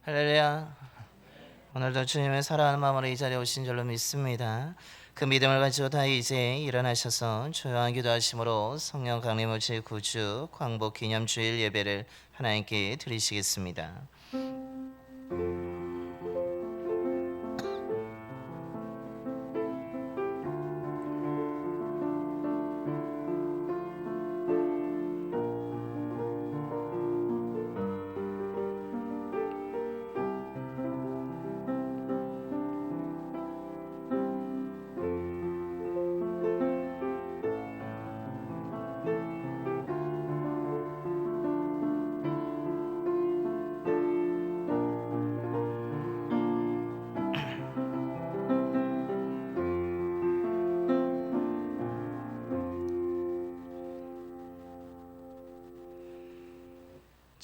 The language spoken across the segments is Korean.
할렐루야. 오늘도 주님의 사랑하는 마음으로 이 자리에 오신 줄로 믿습니다. 그 믿음을 가지고 다 이제 일어나셔서 조용한 기도하심으로 성령 강림의 제9주 광복 기념주일 예배를 하나님께 드리시겠습니다.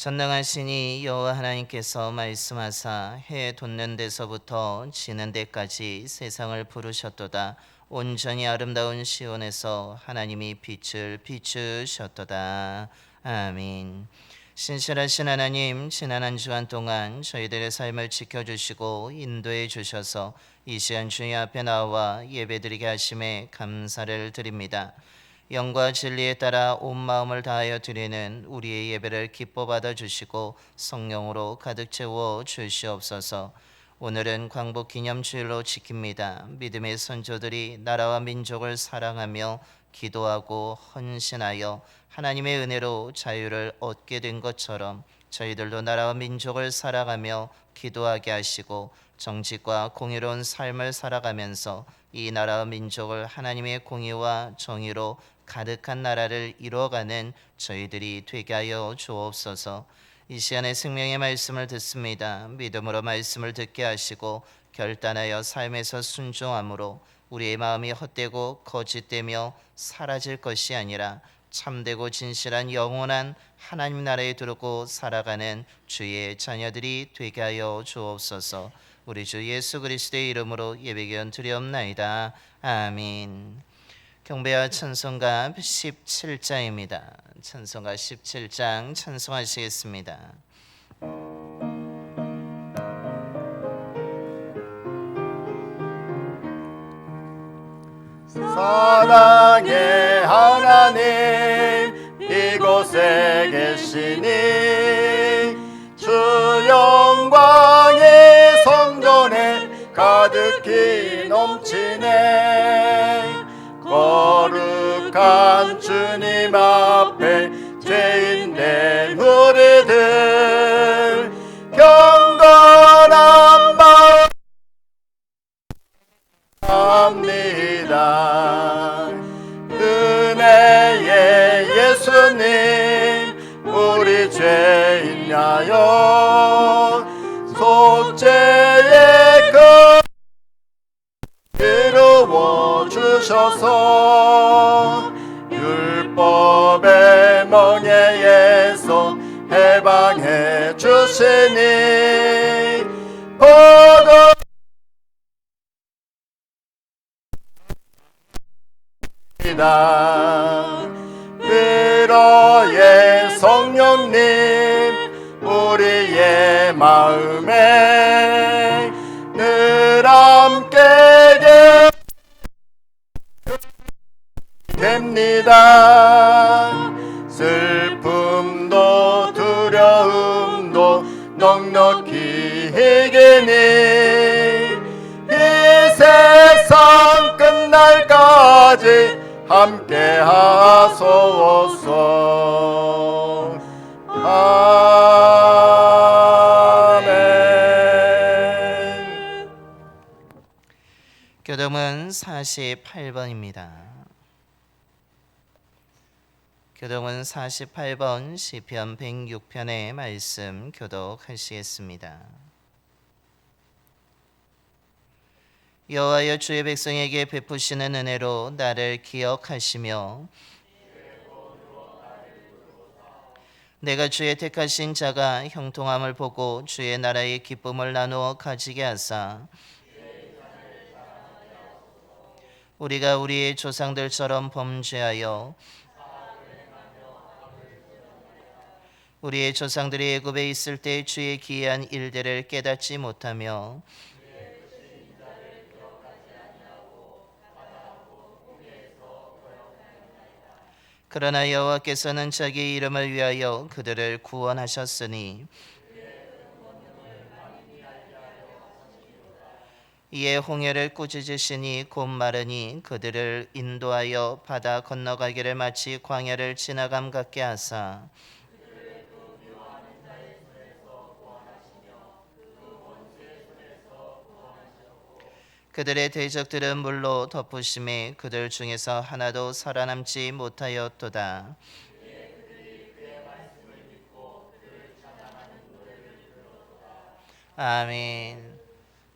전능하시니 여호와 하나님께서 말씀하사 해 돋는 데서부터 지는 데까지 세상을 부르셨도다. 온전히 아름다운 시온에서 하나님이 빛을 비추셨도다. 아멘. 신실하신 하나님, 지난 한 주간 동안 저희들의 삶을 지켜주시고 인도해 주셔서 이 시간 주님 앞에 나와 예배드리게 하심에 감사를 드립니다. 영과 진리에 따라 온 마음을 다하여 드리는 우리의 예배를 기뻐 받아주시고 성령으로 가득 채워 주시옵소서. 오늘은 광복 기념주일로 지킵니다. 믿음의 선조들이 나라와 민족을 사랑하며 기도하고 헌신하여 하나님의 은혜로 자유를 얻게 된 것처럼 저희들도 나라와 민족을 살아가며 기도하게 하시고 정직과 공의로운 삶을 살아가면서 이 나라와 민족을 하나님의 공의와 정의로 가득한 나라를 이루어가는 저희들이 되게 하여 주옵소서. 이 시간에 생명의 말씀을 듣습니다. 믿음으로 말씀을 듣게 하시고 결단하여 삶에서 순종함으로 우리의 마음이 헛되고 거짓되며 사라질 것이 아니라 참되고 진실한 영원한 하나님 나라에 들어오고 살아가는 주의 자녀들이 되게 하여 주옵소서. 우리 주 예수 그리스도의 이름으로 예배기원 드리옵나이다. 아멘. 경배와 찬송가 17장입니다. 찬송가 17장 찬송하시겠습니다. 사랑의 하나님 이곳에 계시니 주 영광의 성전에 가득히 넘치네. 거룩한 주님 앞에 죄인된 우리들 경건한 마음 합니다. 은혜의 예수님 우리 죄인 위하여 속죄의 그 이루어 주셔서 율법의 멍에에서 해방해 주시니 보도 위로의 성령님 우리의 마음에 늘 함께 됩니다. 슬픔도 두려움도 넉넉히 이기니 이 세상 끝날까지 함께 하소서. 아멘. 교동은 48번입니다. 교동은 48번 시편 106편의 말씀 교독하시겠습니다. 여호와여 주의 백성에게 베푸시는 은혜로 나를 기억하시며 내가 주의 택하신 자가 형통함을 보고 주의 나라의 기쁨을 나누어 가지게 하사 우리가 우리의 조상들처럼 범죄하여 우리의 조상들이 애굽에 있을 때 주의 기이한 일들을 깨닫지 못하며 그러나 여호와께서는 자기 이름을 위하여 그들을 구원하셨으니 이에 홍해를 꾸짖으시니 곧 마르니 그들을 인도하여 바다 건너가기를 마치 광야를 지나감 같게 하사 그들의 대적들은 물로 덮으심에 그들 중에서 하나도 살아남지 못하였도다. 아멘.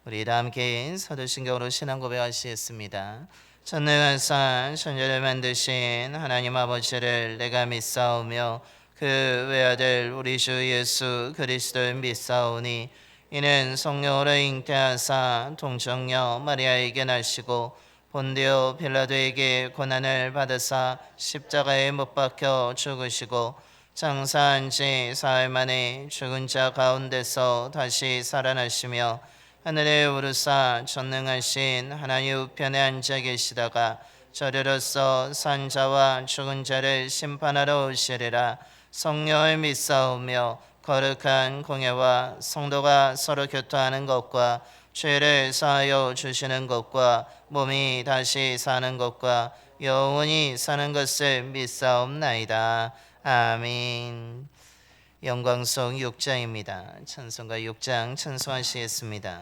우리 다 함께 사도신경으로 신앙 고백하시겠습니다. 전능하사 천지를 만드신 하나님 아버지를 내가 믿사오며 그 외아들 우리 주 예수 그리스도를 믿사오니 이는 성령으로 잉태하사 동정녀 마리아에게 나시고 본디오 빌라도에게 고난을 받으사 십자가에 못 박혀 죽으시고 장사한 지 사흘 만에 죽은 자 가운데서 다시 살아나시며 하늘에 오르사 전능하신 하나님 우편에 앉아 계시다가 저리로서 산 자와 죽은 자를 심판하러 오시리라. 성령을 믿사오며 거룩한 공예와 성도가 서로 교통하는 것과 죄를 사하여 주시는 것과 몸이 다시 사는 것과 영원히 사는 것을 믿사옵나이다. 아멘. 영광송 6장입니다. 찬송가 6장 찬송하시겠습니다.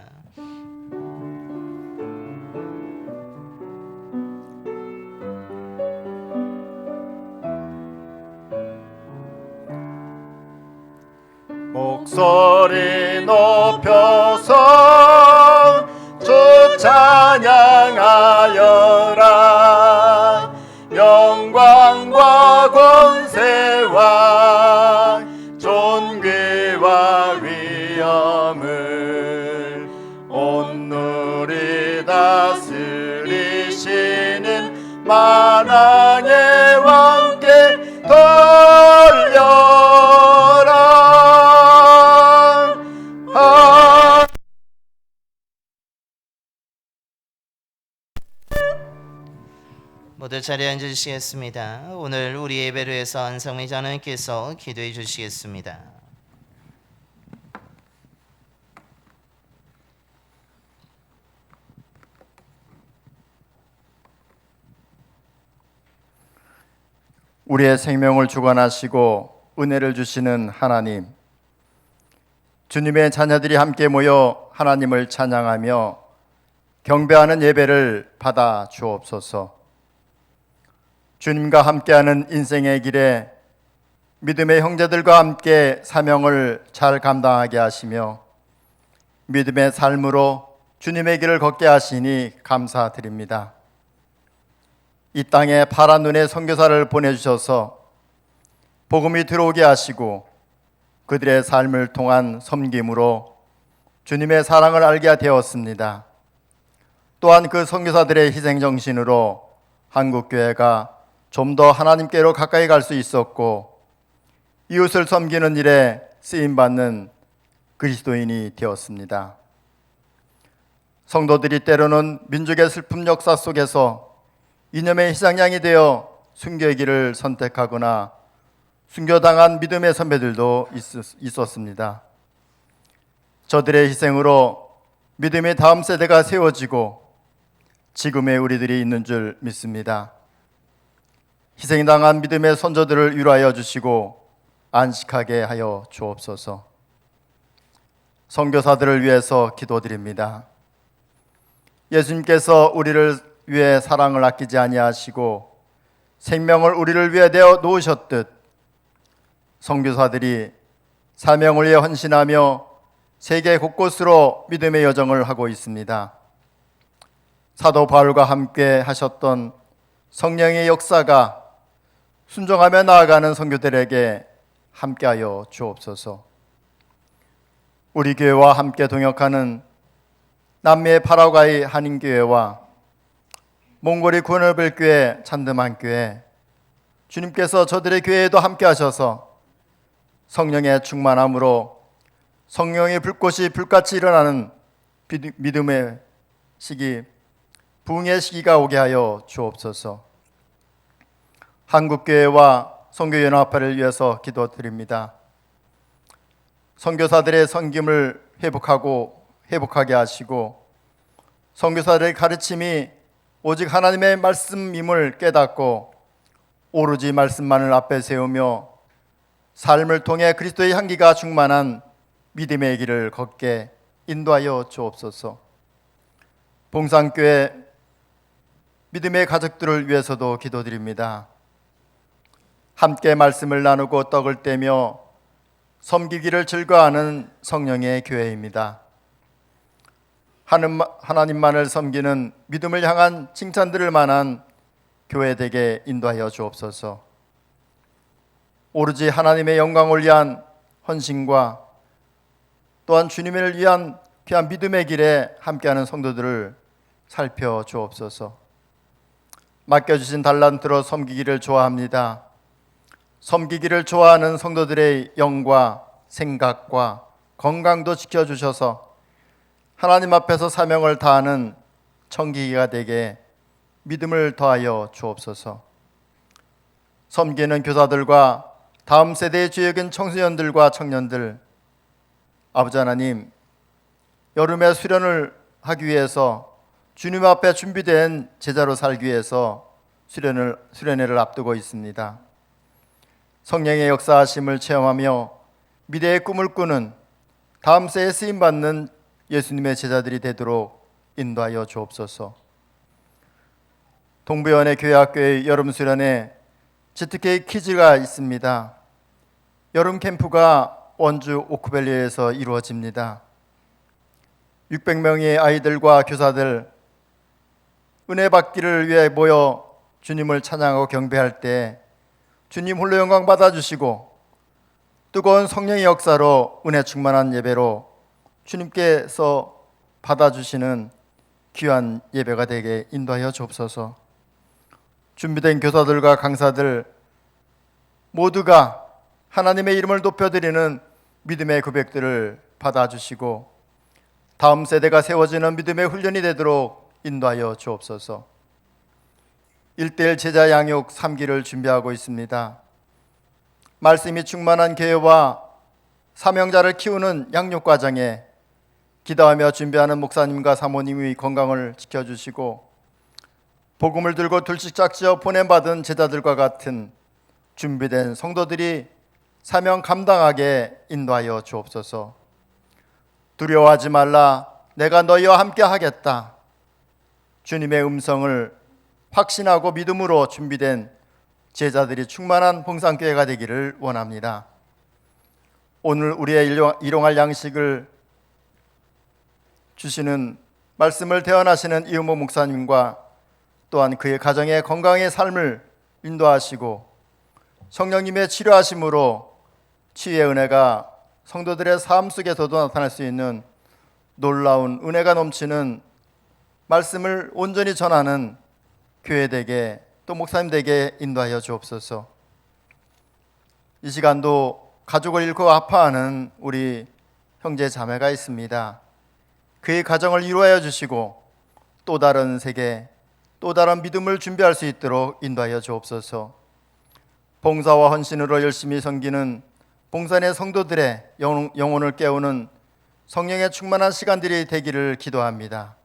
목소리 높여서 주 찬양하여라. 영광과 권세와 존귀와 위엄을 온누리 다스리시는 만왕의 왕께 돌려라. 모두 자리에 앉으시겠습니다. 오늘 우리 예배를 위해서 안성미 장로님께서 기도해 주시겠습니다. 우리의 생명을 주관하시고 은혜를 주시는 하나님, 주님의 자녀들이 함께 모여 하나님을 찬양하며 경배하는 예배를 받아 주옵소서. 주님과 함께하는 인생의 길에 믿음의 형제들과 함께 사명을 잘 감당하게 하시며 믿음의 삶으로 주님의 길을 걷게 하시니 감사드립니다. 이 땅에 파란 눈의 선교사를 보내주셔서 복음이 들어오게 하시고 그들의 삶을 통한 섬김으로 주님의 사랑을 알게 되었습니다. 또한 그 선교사들의 희생정신으로 한국교회가 좀 더 하나님께로 가까이 갈 수 있었고 이웃을 섬기는 일에 쓰임받는 그리스도인이 되었습니다. 성도들이 때로는 민족의 슬픔 역사 속에서 이념의 희생양이 되어 순교의 길을 선택하거나 순교당한 믿음의 선배들도 있었습니다. 저들의 희생으로 믿음의 다음 세대가 세워지고 지금의 우리들이 있는 줄 믿습니다. 희생당한 믿음의 선조들을 위로하여 주시고 안식하게 하여 주옵소서. 선교사들을 위해서 기도드립니다. 예수님께서 우리를 위해 사랑을 아끼지 아니하시고 생명을 우리를 위해 내어 놓으셨듯 선교사들이 사명을 위해 헌신하며 세계 곳곳으로 믿음의 여정을 하고 있습니다. 사도 바울과 함께 하셨던 성령의 역사가 순종하며 나아가는 선교들에게 함께하여 주옵소서. 우리 교회와 함께 동역하는 남미의 파라과이 한인교회와 몽골이 구원을벨교회 찬드만교회, 주님께서 저들의 교회에도 함께 하셔서 성령의 충만함으로 성령의 불꽃이 불같이 일어나는 믿음의 시기, 부흥의 시기가 오게 하여 주옵소서. 한국교회와 선교연합회를 위해서 기도드립니다. 선교사들의 섬김을 회복하게 하시고 선교사들의 가르침이 오직 하나님의 말씀임을 깨닫고 오로지 말씀만을 앞에 세우며 삶을 통해 그리스도의 향기가 충만한 믿음의 길을 걷게 인도하여 주옵소서. 봉산교회 믿음의 가족들을 위해서도 기도드립니다. 함께 말씀을 나누고 떡을 떼며 섬기기를 즐거워하는 성령의 교회입니다. 하나님만을 섬기는 믿음을 향한 칭찬들을 만한 교회 되게 인도하여 주옵소서. 오로지 하나님의 영광을 위한 헌신과 또한 주님을 위한 귀한 믿음의 길에 함께하는 성도들을 살펴주옵소서. 맡겨주신 달란트로 섬기기를 좋아합니다. 섬기기를 좋아하는 성도들의 영과 생각과 건강도 지켜주셔서 하나님 앞에서 사명을 다하는 청기기가 되게 믿음을 더하여 주옵소서. 섬기는 교사들과 다음 세대의 주역인 청소년들과 청년들, 아버지 하나님, 여름에 수련을 하기 위해서 주님 앞에 준비된 제자로 살기 위해서 수련회를 앞두고 있습니다. 성령의 역사하심을 체험하며 미래의 꿈을 꾸는 다음 세에 쓰임받는 예수님의 제자들이 되도록 인도하여 주옵소서. 동부연의 교회학교의 여름 수련회 GTK 키즈가 있습니다. 여름 캠프가 원주 오크밸리에서 이루어집니다. 600명의 아이들과 교사들 은혜 받기를 위해 모여 주님을 찬양하고 경배할 때 주님 홀로 영광 받아주시고 뜨거운 성령의 역사로 은혜 충만한 예배로 주님께서 받아주시는 귀한 예배가 되게 인도하여 주옵소서. 준비된 교사들과 강사들 모두가 하나님의 이름을 높여드리는 믿음의 고백들을 받아주시고 다음 세대가 세워지는 믿음의 훈련이 되도록 인도하여 주옵소서. 1:1 제자 양육 3기를 준비하고 있습니다. 말씀이 충만한 교회와 사명자를 키우는 양육 과정에 기도하며 준비하는 목사님과 사모님의 건강을 지켜주시고 복음을 들고 둘씩 짝지어 보냄받은 제자들과 같은 준비된 성도들이 사명 감당하게 인도하여 주옵소서. 두려워하지 말라, 내가 너희와 함께 하겠다. 주님의 음성을 확신하고 믿음으로 준비된 제자들이 충만한 봉산교회가 되기를 원합니다. 오늘 우리의 일용할 양식을 주시는 말씀을 대언하시는 이은모 목사님과 또한 그의 가정의 건강의 삶을 인도하시고 성령님의 치료하심으로 치유의 은혜가 성도들의 삶 속에서도 나타날 수 있는 놀라운 은혜가 넘치는 말씀을 온전히 전하는 교회 되게 또 목사님 되게 인도하여 주옵소서. 이 시간도 가족을 잃고 아파하는 우리 형제 자매가 있습니다. 그의 가정을 이루어 주시고 또 다른 세계, 또 다른 믿음을 준비할 수 있도록 인도하여 주옵소서. 봉사와 헌신으로 열심히 섬기는 봉산의 성도들의 영혼을 깨우는 성령의 충만한 시간들이 되기를 기도합니다.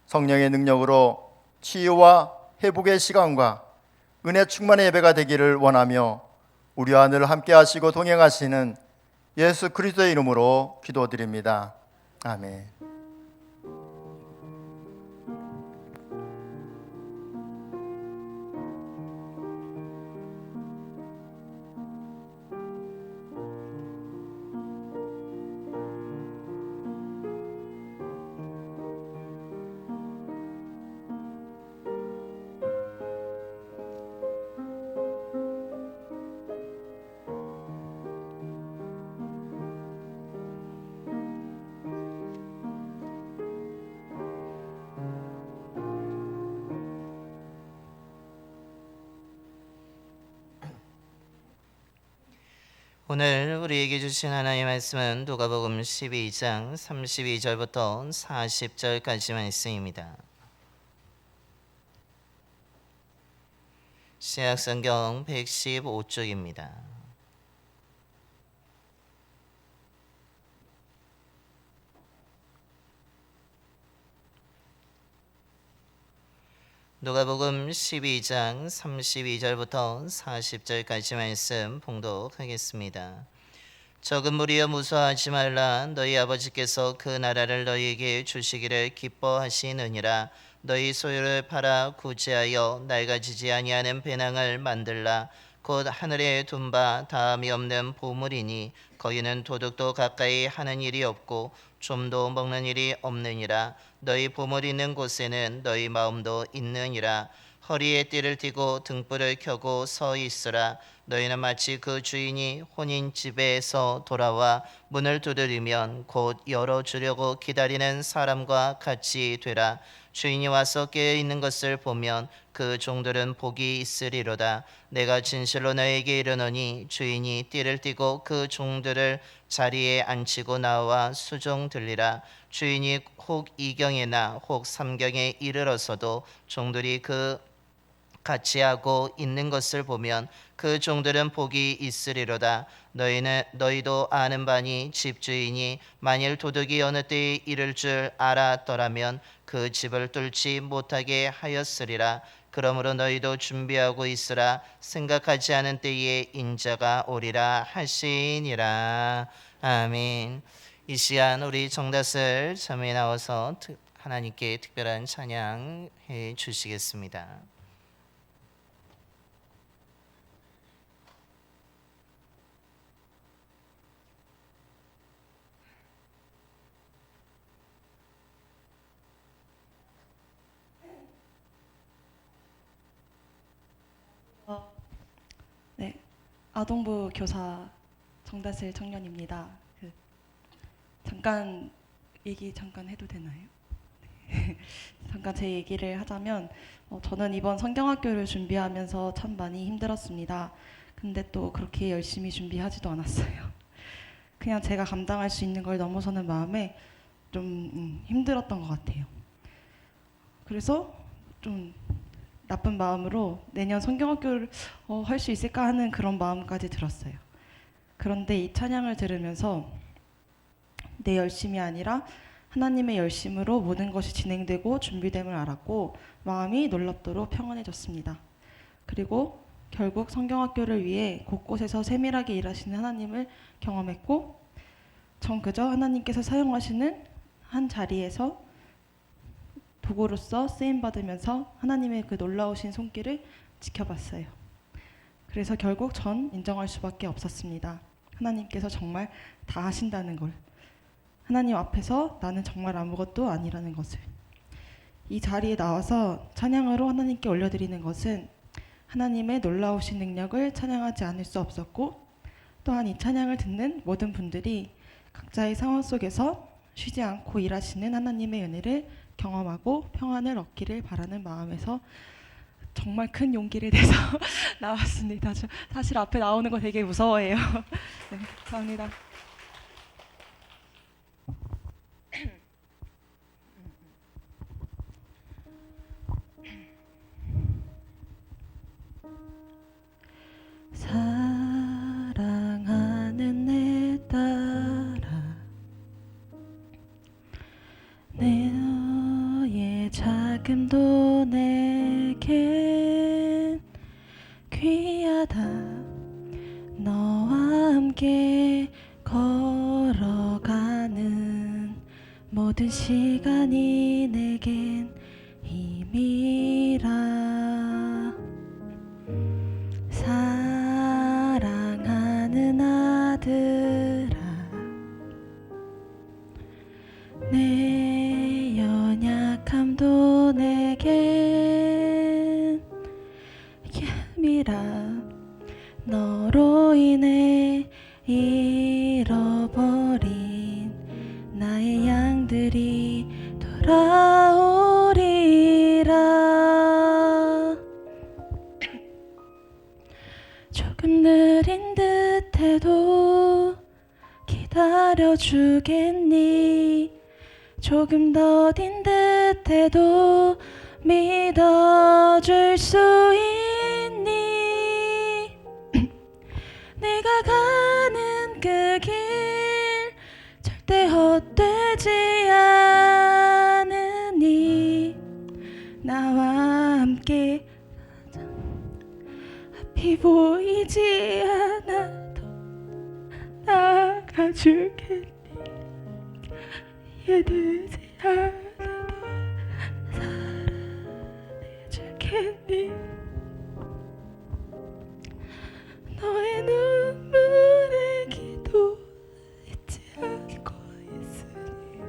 성령의 능력으로 치유와 회복의 시간과 은혜 충만의 예배가 되기를 원하며 우리와 늘 함께 하시고 동행하시는 예수 그리스도의 이름으로 기도드립니다. 아멘. 오늘 우리에게 주신 하나님의 말씀은 누가복음 12장 32절부터 40절까지 말씀입니다. 신약성경 115쪽입니다. 누가복음 12장 32절부터 40절까지 말씀 봉독하겠습니다. 적은 무리여 무서워하지 말라. 너희 아버지께서 그 나라를 너희에게 주시기를 기뻐하시느니라. 너희 소유를 팔아 구제하여 낡아지지 아니하는 배낭을 만들라. 곧 하늘에 둔 바 다함이 없는 보물이니 거기는 도둑도 가까이 하는 일이 없고 좀도 먹는 일이 없느니라. 너희 보물 있는 곳에는 너희 마음도 있느니라. 허리에 띠를 띠고 등불을 켜고 서 있으라. 너희는 마치 그 주인이 혼인 집에서 돌아와 문을 두드리면 곧 열어주려고 기다리는 사람과 같이 되라. 주인이 와서 깨어 있는 것을 보면 그 종들은 복이 있으리로다. 내가 진실로 너에게 이르노니 주인이 띠를 띠고 그 종들을 자리에 앉히고 나와 수종 들리라. 주인이 혹 이경에나 혹 삼경에 이르러서도 종들이 그 같이 하고 있는 것을 보면 그 종들은 복이 있으리로다. 너희도 아는 바니 집주인이 만일 도둑이 어느 때에 이를 줄 알았더라면 그 집을 뚫지 못하게 하였으리라. 그러므로 너희도 준비하고 있으라. 생각하지 않은 때에 인자가 오리라 하시니라. 아멘. 이 시간 우리 정다슬 자매에 나와서 하나님께 특별한 찬양해 주시겠습니다. 네, 아동부 교사 정다슬 청년입니다. 잠깐 해도 되나요? 네. 잠깐 제 얘기를 하자면 저는 이번 성경학교를 준비하면서 참 많이 힘들었습니다. 근데 또 그렇게 열심히 준비하지도 않았어요. 그냥 제가 감당할 수 있는 걸 넘어서는 마음에 좀 힘들었던 것 같아요. 그래서 좀 나쁜 마음으로 내년 성경학교를 할 수 있을까 하는 그런 마음까지 들었어요. 그런데 이 찬양을 들으면서 내 열심이 아니라 하나님의 열심으로 모든 것이 진행되고 준비됨을 알았고 마음이 놀랍도록 평안해졌습니다. 그리고 결국 성경학교를 위해 곳곳에서 세밀하게 일하시는 하나님을 경험했고 전 그저 하나님께서 사용하시는 한 자리에서 도구로서 쓰임받으면서 하나님의 그 놀라우신 손길을 지켜봤어요. 그래서 결국 전 인정할 수밖에 없었습니다. 하나님께서 정말 다 하신다는 걸. 하나님 앞에서 나는 정말 아무것도 아니라는 것을. 이 자리에 나와서 찬양으로 하나님께 올려드리는 것은 하나님의 놀라우신 능력을 찬양하지 않을 수 없었고 또한 이 찬양을 듣는 모든 분들이 각자의 상황 속에서 쉬지 않고 일하시는 하나님의 은혜를 경험하고 평안을 얻기를 바라는 마음에서 정말 큰 용기를 내서 나왔습니다. 저 사실 앞에 나오는 거 되게 무서워해요. 네, 감사합니다. 사랑하는 내 딸아 너의 자금도 내겐 귀하다. 너와 함께 걸어가는 모든 시간이 내겐 힘이라. 사랑하는 아들아 내 연약함도 내겐 힘이라. 너로 인해 잃어버린 나의 양들이 돌아오리라. 조금 느린 듯해도 기다려주겠니? 조금 더딘 듯해도 믿어줄 수 있니? 내가 가는 그 길 절대 헛되지 않으니 나와 함께 가자. 앞이 보이지 않아도 나가주겠니? 이해되지 않아도 사랑해주겠니? 너의 눈물에 기도 잊지 않고 있으니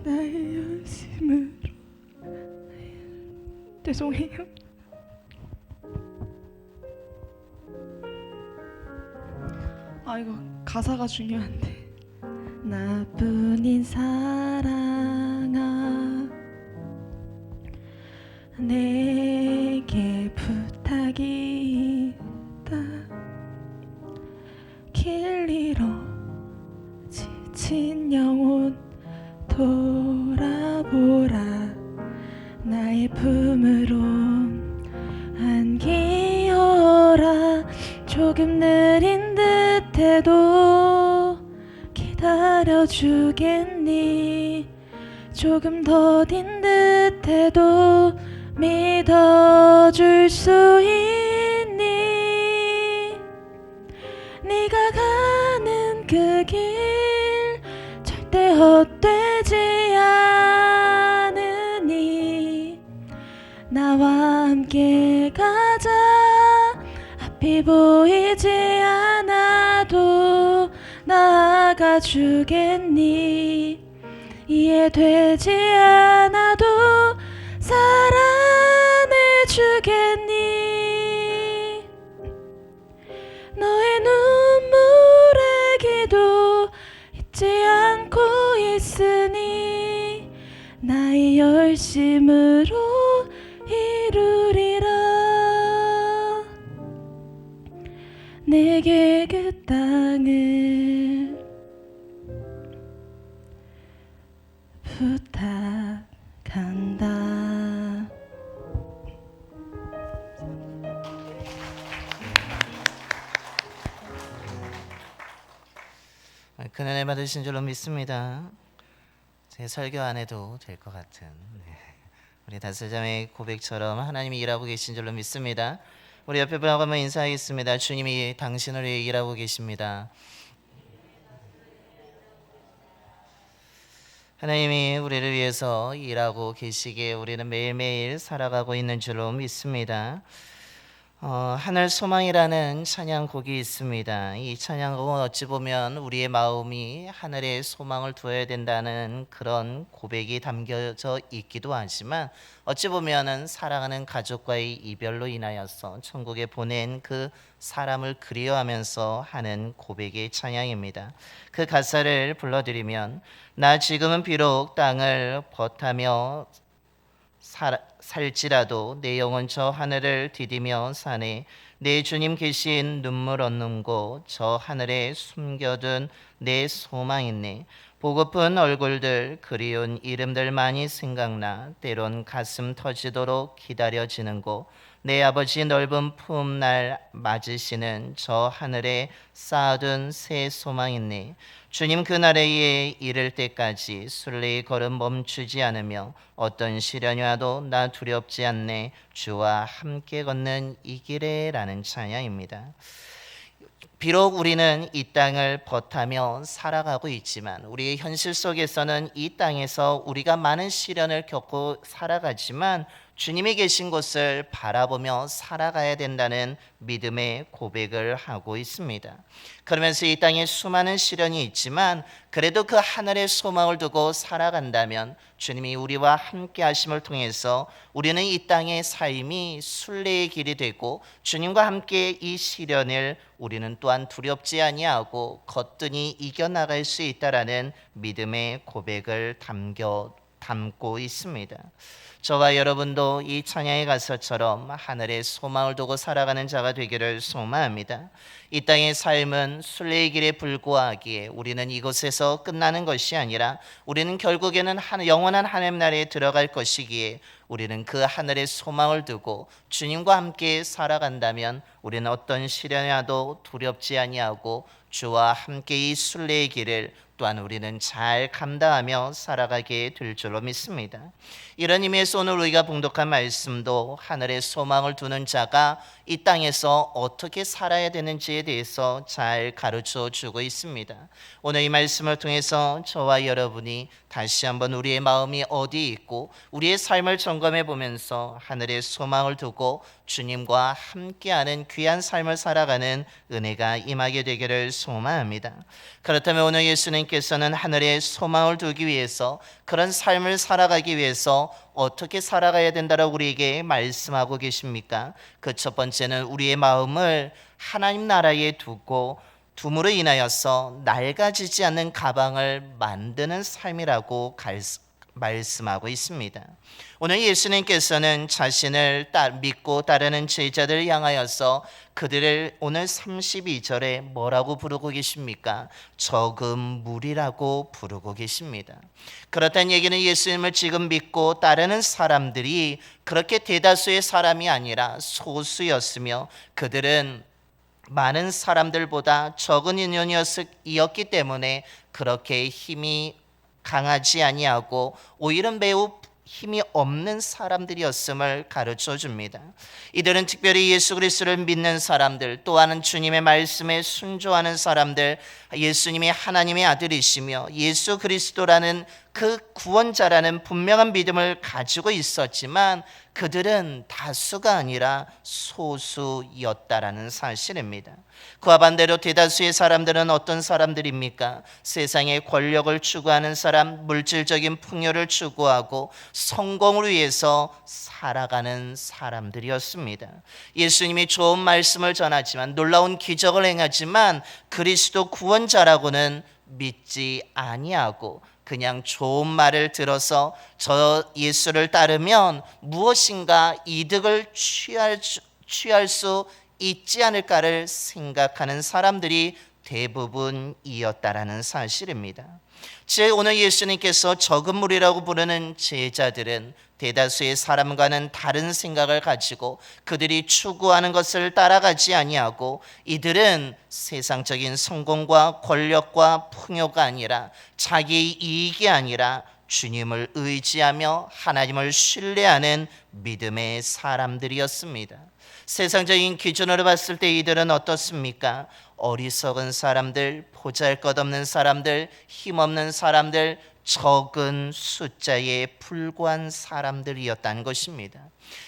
나의 열심으로. 죄송해요. 아, 이거 가사가 중요한데. 나뿐인 사랑아, 내게 부탁이 있다. 길 잃어 지친 영혼 돌아보라. 나의 품으로 안기어라. 조금 느린 듯해도 기다려주겠니? 조금 더딘 듯해도 믿어줄 수 있니? 네가 가는 그 길 절대 헛되지 않으니 나와 함께 가자. 앞이 보이지 않아도 나아가주겠니? 이해되지 않아도 사랑해주겠니? 너의 눈물에 기도 잊지 않고 있으니 나의 열심으로 이루리라. 내게 그 땅을 부탁한다. 큰 은혜 받으신 줄로 믿습니다. 제 설교 안 해도 될 것 같은 우리 다슬자매의 고백처럼 하나님이 일하고 계신 줄로 믿습니다. 우리 옆에 분하고 한번 인사하겠습니다. 주님이 당신을 위해 일하고 계십니다. 하나님이 우리를 위해서 일하고 계시기에 우리는 매일매일 살아가고 있는 줄로 믿습니다. 하늘 소망이라는 찬양곡이 있습니다. 이 찬양곡은 어찌 보면 우리의 마음이 하늘에 소망을 두어야 된다는 그런 고백이 담겨져 있기도 하지만 어찌 보면은 사랑하는 가족과의 이별로 인하여서 천국에 보낸 그 사람을 그리워하면서 하는 고백의 찬양입니다. 그 가사를 불러드리면 나 지금은 비록 땅을 벗하며 살지라도 내 영혼 저 하늘을 디디며 사네. 내 주님 계신 눈물 없는 곳 저 하늘에 숨겨둔 내 소망 있네. 보고픈 얼굴들 그리운 이름들 많이 생각나. 때론 가슴 터지도록 기다려지는 곳 내 아버지 넓은 품 날 맞으시는 저 하늘에 쌓아둔 새 소망 있네. 주님 그날에 이를 때까지 순례의 걸음 멈추지 않으며 어떤 시련이 와도 나 두렵지 않네. 주와 함께 걷는 이 길에 라는 찬양입니다. 비록 우리는 이 땅을 벗하며 살아가고 있지만 우리의 현실 속에서는 이 땅에서 우리가 많은 시련을 겪고 살아가지만 주님이 계신 곳을 바라보며 살아가야 된다는 믿음의 고백을 하고 있습니다. 그러면서 이 땅에 수많은 시련이 있지만 그래도 그 하늘의 소망을 두고 살아간다면 주님이 우리와 함께 하심을 통해서 우리는 이 땅의 삶이 순례의 길이 되고 주님과 함께 이 시련을 우리는 또한 두렵지 아니하고 거뜬히 이겨나갈 수 있다라는 믿음의 고백을 담겨 담고 있습니다. 저와 여러분도 이 찬양의 가사처럼 하늘에 소망을 두고 살아가는 자가 되기를 소망합니다. 이 땅의 삶은 순례의 길에 불과하기에 우리는 이곳에서 끝나는 것이 아니라 우리는 결국에는 영원한 하나님 나라에 들어갈 것이기에 우리는 그 하늘에 소망을 두고 주님과 함께 살아간다면 우리는 어떤 시련이 와도 두렵지 아니하고 주와 함께 이 순례의 길을 또한 우리는 잘 감당하며 살아가게 될 줄로 믿습니다. 이런 의미에서 오늘 우리가 봉독한 말씀도 하늘에 소망을 두는 자가 이 땅에서 어떻게 살아야 되는지에 대해서 잘 가르쳐 주고 있습니다. 오늘 이 말씀을 통해서 저와 여러분이 다시 한번 우리의 마음이 어디 있고 우리의 삶을 점검해 보면서 하늘에 소망을 두고 주님과 함께하는 귀한 삶을 살아가는 은혜가 임하게 되기를 소망합니다. 그렇다면 오늘 예수님께서는 하늘에 소망을 두기 위해서 그런 삶을 살아가기 위해서 어떻게 살아가야 된다고 우리에게 말씀하고 계십니까? 그 첫 번째는 우리의 마음을 하나님 나라에 두고 둠으로 인하여서 낡아지지 않는 가방을 만드는 삶이라고 말씀하고 있습니다. 오늘 예수님께서는 자신을 믿고 따르는 제자들을 향하여서 그들을 오늘 32절에 뭐라고 부르고 계십니까? 적은 무리라고 부르고 계십니다. 그렇다는 얘기는 예수님을 지금 믿고 따르는 사람들이 그렇게 대다수의 사람이 아니라 소수였으며 그들은 많은 사람들보다 적은 인원이었기 때문에 그렇게 힘이 강하지 아니하고 오히려 매우 힘이 없는 사람들이었음을 가르쳐 줍니다. 이들은 특별히 예수 그리스도를 믿는 사람들, 또한 주님의 말씀에 순종하는 사람들, 예수님이 하나님의 아들이시며 예수 그리스도라는 그 구원자라는 분명한 믿음을 가지고 있었지만 그들은 다수가 아니라 소수였다라는 사실입니다. 그와 반대로 대다수의 사람들은 어떤 사람들입니까? 세상의 권력을 추구하는 사람, 물질적인 풍요를 추구하고 성공을 위해서 살아가는 사람들이었습니다. 예수님이 좋은 말씀을 전하지만 놀라운 기적을 행하지만 그리스도 구원자라고는 믿지 아니하고 그냥 좋은 말을 들어서 저 예수를 따르면 무엇인가 이득을 취할 수 있지 않을까를 생각하는 사람들이 대부분이었다라는 사실입니다. 즉 오늘 예수님께서 적은 무리라고 부르는 제자들은 대다수의 사람과는 다른 생각을 가지고 그들이 추구하는 것을 따라가지 아니하고 이들은 세상적인 성공과 권력과 풍요가 아니라 자기의 이익이 아니라 주님을 의지하며 하나님을 신뢰하는 믿음의 사람들이었습니다. 세상적인 기준으로 봤을 때 이들은 어떻습니까? 어리석은 사람들, 보잘것없는 사람들, 힘없는 사람들, 적은 숫자에 불과한 사람들이었다는 것입니다.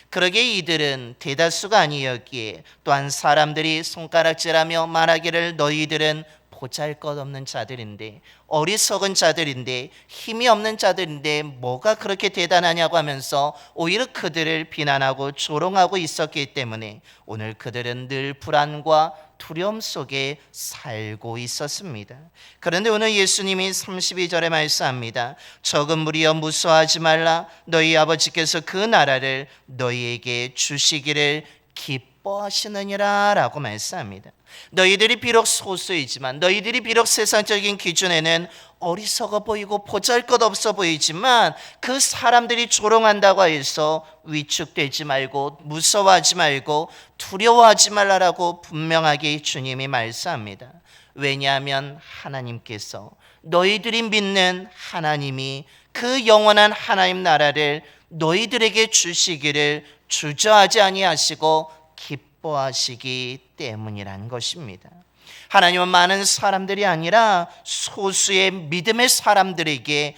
그러기에 이들은 대다수가 아니었기에 또한 사람들이 손가락질하며 말하기를 너희들은 보잘것없는 자들인데 어리석은 자들인데 힘이 없는 자들인데 뭐가 그렇게 대단하냐고 하면서 오히려 그들을 비난하고 조롱하고 있었기 때문에 오늘 그들은 늘 불안과 두려움 속에 살고 있었습니다. 그런데 오늘 예수님이 32절에 말씀합니다. 적은 무리여 무서워하지 말라. 너희 아버지께서 그 나라를 너희에게 주시기를 기뻐하시느니라 라고 말씀합니다. 너희들이 비록 소수이지만 너희들이 비록 세상적인 기준에는 어리석어 보이고 보잘것없어 보이지만 그 사람들이 조롱한다고 해서 위축되지 말고 무서워하지 말고 두려워하지 말라라고 분명하게 주님이 말씀합니다. 왜냐하면 하나님께서 너희들이 믿는 하나님이 그 영원한 하나님 나라를 너희들에게 주시기를 주저하지 아니하시고 기뻐하시기 때문이라는 것입니다. 하나님은 많은 사람들이 아니라 소수의 믿음의 사람들에게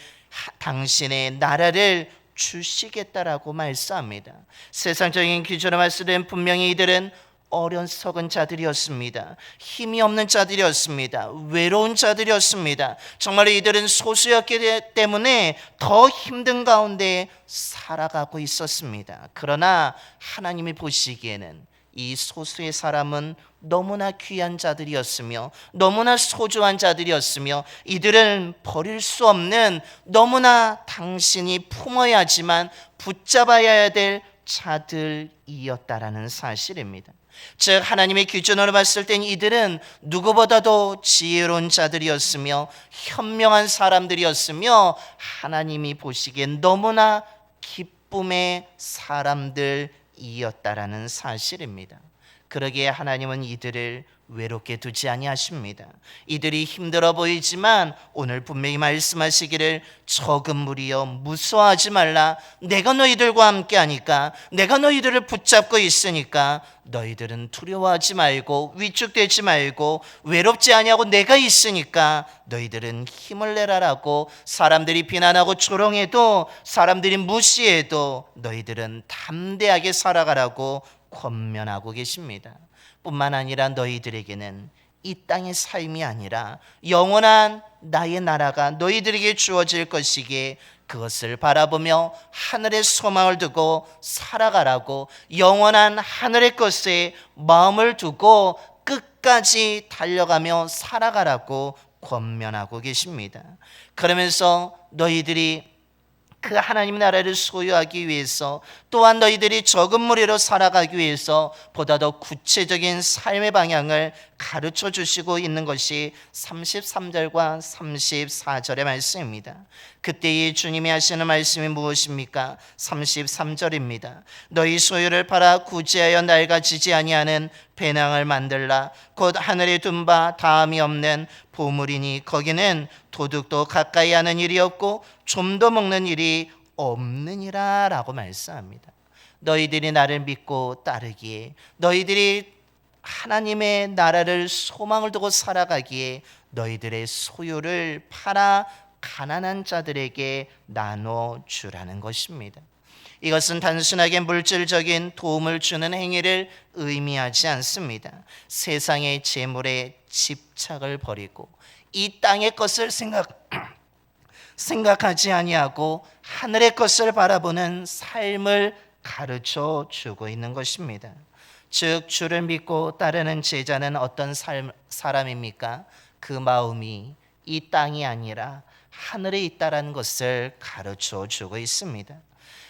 당신의 나라를 주시겠다라고 말씀합니다. 세상적인 기준으로 봤을 때는 분명히 이들은 어리석은 자들이었습니다. 힘이 없는 자들이었습니다. 외로운 자들이었습니다. 정말 이들은 소수였기 때문에 더 힘든 가운데 살아가고 있었습니다. 그러나 하나님이 보시기에는 이 소수의 사람은 너무나 귀한 자들이었으며 너무나 소중한 자들이었으며 이들은 버릴 수 없는 너무나 당신이 품어야 하지만 붙잡아야 될 자들이었다라는 사실입니다. 즉 하나님의 기준으로 봤을 땐 이들은 누구보다도 지혜로운 자들이었으며 현명한 사람들이었으며 하나님이 보시기엔 너무나 기쁨의 사람들이었다라는 사실입니다. 그러기에 하나님은 이들을 외롭게 두지 아니하십니다. 이들이 힘들어 보이지만 오늘 분명히 말씀하시기를 적은 무리여 무서워하지 말라. 내가 너희들과 함께 하니까, 내가 너희들을 붙잡고 있으니까 너희들은 두려워하지 말고 위축되지 말고 외롭지 아니하고 내가 있으니까 너희들은 힘을 내라라고 사람들이 비난하고 조롱해도 사람들이 무시해도 너희들은 담대하게 살아가라고 권면하고 계십니다. 뿐만 아니라 너희들에게는 이 땅의 삶이 아니라 영원한 나의 나라가 너희들에게 주어질 것이기에 그것을 바라보며 하늘의 소망을 두고 살아가라고, 영원한 하늘의 것에 마음을 두고 끝까지 달려가며 살아가라고 권면하고 계십니다. 그러면서 너희들이 그 하나님 나라를 소유하기 위해서, 또한 너희들이 적은 무리로 살아가기 위해서 보다 더 구체적인 삶의 방향을 가르쳐 주시고 있는 것이 33절과 34절의 말씀입니다. 그때의 주님이 하시는 말씀이 무엇입니까? 33절입니다. 너희 소유를 팔아 구제하여 낡아지지 아니하는 배낭을 만들라. 곧 하늘에 둔 바 다함이 없는 보물이니 거기는 도둑도 가까이 하는 일이 없고 좀도 먹는 일이 없느니라 라고 말씀합니다. 너희들이 나를 믿고 따르기에, 너희들이 하나님의 나라를 소망을 두고 살아가기에 너희들의 소유를 팔아 가난한 자들에게 나눠주라는 것입니다. 이것은 단순하게 물질적인 도움을 주는 행위를 의미하지 않습니다. 세상의 재물에 집착을 버리고 이 땅의 것을 생각하지 아니하고 하늘의 것을 바라보는 삶을 가르쳐 주고 있는 것입니다. 즉 주를 믿고 따르는 제자는 어떤 사람입니까? 그 마음이 이 땅이 아니라 하늘에 있다라는 것을 가르쳐 주고 있습니다.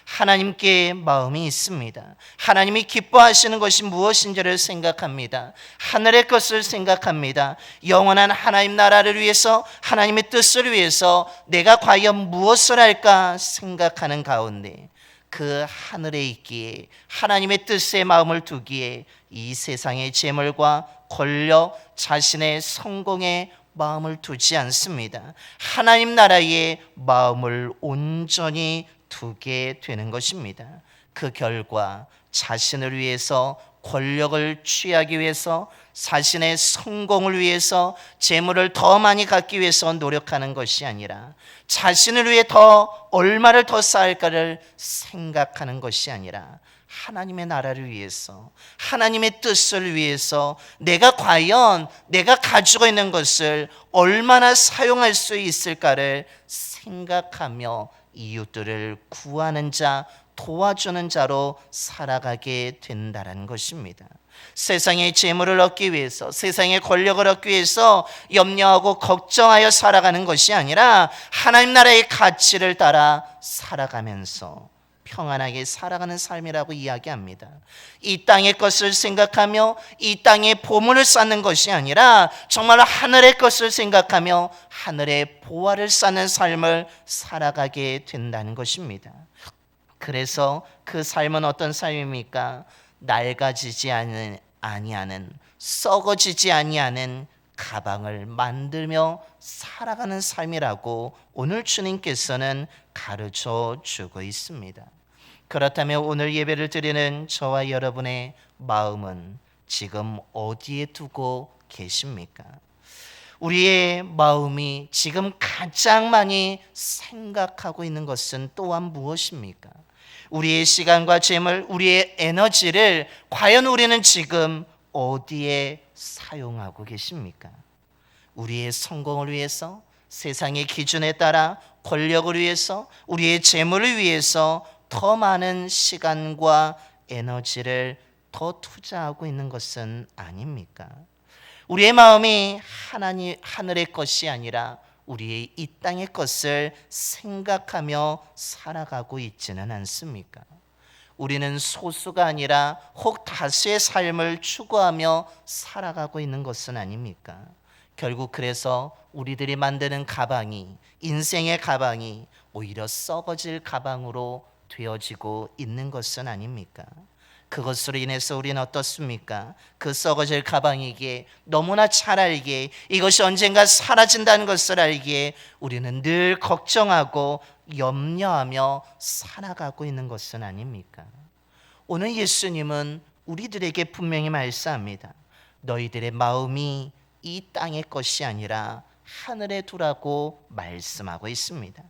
하나님께 마음이 있습니다. 하나님이 기뻐하시는 것이 무엇인지를 생각합니다. 하늘의 것을 생각합니다. 영원한 하나님 나라를 위해서, 하나님의 뜻을 위해서 내가 과연 무엇을 할까 생각하는 가운데 그 하늘에 있기에, 하나님의 뜻에 마음을 두기에 이 세상의 재물과 권력, 자신의 성공에 마음을 두지 않습니다. 하나님 나라에 마음을 온전히 두게 되는 것입니다. 그 결과 자신을 위해서, 권력을 취하기 위해서, 자신의 성공을 위해서, 재물을 더 많이 갖기 위해서 노력하는 것이 아니라, 자신을 위해 얼마를 더 쌓을까를 생각하는 것이 아니라 하나님의 나라를 위해서, 하나님의 뜻을 위해서 내가 과연 내가 가지고 있는 것을 얼마나 사용할 수 있을까를 생각하며 이웃들을 구하는 자, 도와주는 자로 살아가게 된다는 것입니다. 세상의 재물을 얻기 위해서, 세상의 권력을 얻기 위해서 염려하고 걱정하여 살아가는 것이 아니라 하나님 나라의 가치를 따라 살아가면서 평안하게 살아가는 삶이라고 이야기합니다. 이 땅의 것을 생각하며 이 땅의 보물을 쌓는 것이 아니라 정말 하늘의 것을 생각하며 하늘의 보화를 쌓는 삶을 살아가게 된다는 것입니다. 그래서 그 삶은 어떤 삶입니까? 낡아지지 아니하는, 썩어지지 아니하는 가방을 만들며 살아가는 삶이라고 오늘 주님께서는 가르쳐 주고 있습니다. 그렇다면 오늘 예배를 드리는 저와 여러분의 마음은 지금 어디에 두고 계십니까? 우리의 마음이 지금 가장 많이 생각하고 있는 것은 또한 무엇입니까? 우리의 시간과 재물, 우리의 에너지를 과연 우리는 지금 어디에 사용하고 계십니까? 우리의 성공을 위해서, 세상의 기준에 따라 권력을 위해서, 우리의 재물을 위해서 더 많은 시간과 에너지를 더 투자하고 있는 것은 아닙니까? 우리의 마음이 하늘의 것이 아니라 우리의 이 땅의 것을 생각하며 살아가고 있지는 않습니까? 우리는 소수가 아니라 혹 다수의 삶을 추구하며 살아가고 있는 것은 아닙니까? 결국 그래서 우리들이 만드는 가방이, 인생의 가방이 오히려 썩어질 가방으로 되어지고 있는 것은 아닙니까? 그것으로 인해서 우리는 어떻습니까? 그 썩어질 가방이기에 너무나 잘 알기에 이것이 언젠가 사라진다는 것을 알기에 우리는 늘 걱정하고 염려하며 살아가고 있는 것은 아닙니까? 오늘 예수님은 우리들에게 분명히 말씀합니다. 너희들의 마음이 이 땅의 것이 아니라 하늘에 두라고 말씀하고 있습니다.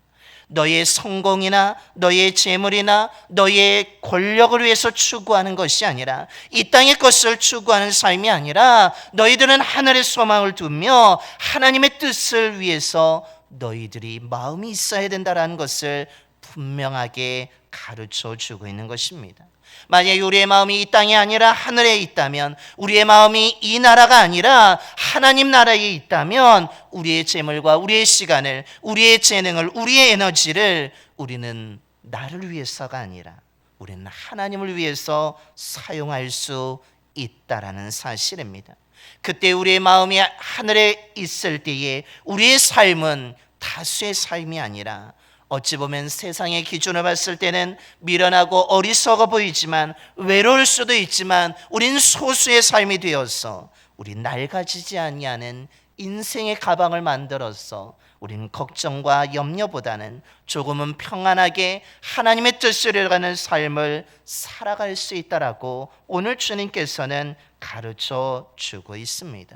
너의 성공이나 너의 재물이나 너의 권력을 위해서 추구하는 것이 아니라 이 땅의 것을 추구하는 삶이 아니라 너희들은 하늘의 소망을 두며 하나님의 뜻을 위해서 너희들이 마음이 있어야 된다는 것을 분명하게 가르쳐 주고 있는 것입니다. 만약에 우리의 마음이 이 땅이 아니라 하늘에 있다면, 우리의 마음이 이 나라가 아니라 하나님 나라에 있다면 우리의 재물과 우리의 시간을, 우리의 재능을, 우리의 에너지를 우리는 나를 위해서가 아니라 우리는 하나님을 위해서 사용할 수 있다라는 사실입니다. 그때 우리의 마음이 하늘에 있을 때에 우리의 삶은 다수의 삶이 아니라 어찌 보면 세상의 기준을 봤을 때는 미련하고 어리석어 보이지만 외로울 수도 있지만 우린 소수의 삶이 되어서 우리 낡아지지 아니하는 인생의 가방을 만들어서 우리는 걱정과 염려보다는 조금은 평안하게 하나님의 뜻을 이루어가는 삶을 살아갈 수 있다라고 오늘 주님께서는 가르쳐 주고 있습니다.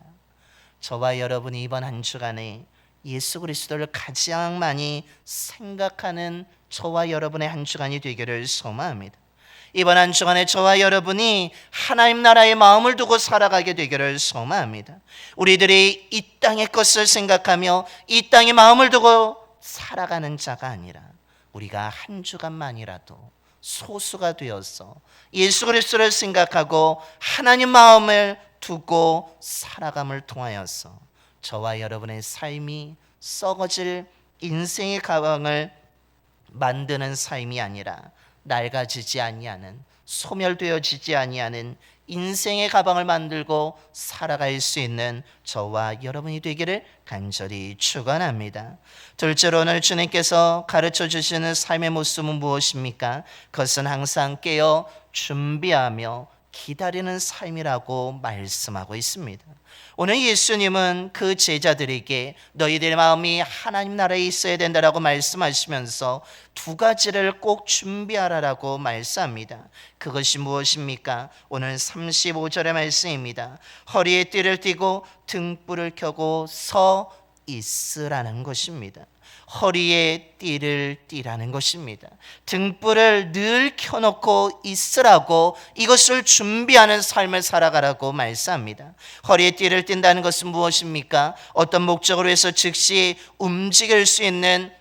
저와 여러분이 이번 한 주간에 예수 그리스도를 가장 많이 생각하는 저와 여러분의 한 주간이 되기를 소망합니다. 이번 한 주간에 저와 여러분이 하나님 나라의 마음을 두고 살아가게 되기를 소망합니다. 우리들이 이 땅의 것을 생각하며 이 땅의 마음을 두고 살아가는 자가 아니라 우리가 한 주간만이라도 소수가 되어서 예수 그리스도를 생각하고 하나님 마음을 두고 살아감을 통하여서 저와 여러분의 삶이 썩어질 인생의 가방을 만드는 삶이 아니라 낡아지지 아니하는, 소멸되어지지 아니하는 인생의 가방을 만들고 살아갈 수 있는 저와 여러분이 되기를 간절히 축원합니다. 둘째로 오늘 주님께서 가르쳐 주시는 삶의 모습은 무엇입니까? 그것은 항상 깨어 준비하며 기다리는 삶이라고 말씀하고 있습니다. 오늘 예수님은 그 제자들에게 너희들의 마음이 하나님 나라에 있어야 된다라고 말씀하시면서 두 가지를 꼭 준비하라라고 말씀합니다. 그것이 무엇입니까? 오늘 35절의 말씀입니다. 허리에 띠를 띠고 등불을 켜고 서 있으라는 것입니다. 허리에 띠를 띠라는 것입니다. 등불을 늘 켜놓고 있으라고, 이것을 준비하는 삶을 살아가라고 말씀합니다. 허리에 띠를 띈다는 것은 무엇입니까? 어떤 목적으로 해서 즉시 움직일 수 있는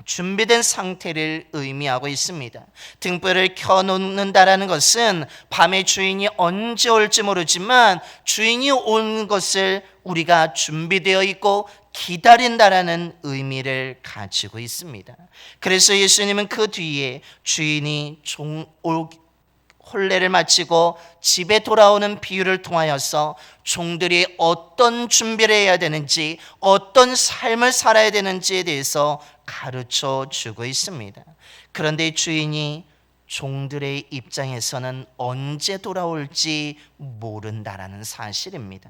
준비된 상태를 의미하고 있습니다. 등불을 켜놓는다라는 것은 밤에 주인이 언제 올지 모르지만 주인이 오는 것을 우리가 준비되어 있고 기다린다라는 의미를 가지고 있습니다. 그래서 예수님은 그 뒤에 주인이 혼례를 마치고 집에 돌아오는 비유를 통하여서 종들이 어떤 준비를 해야 되는지, 어떤 삶을 살아야 되는지에 대해서 가르쳐 주고 있습니다. 그런데 주인이 종들의 입장에서는 언제 돌아올지 모른다라는 사실입니다.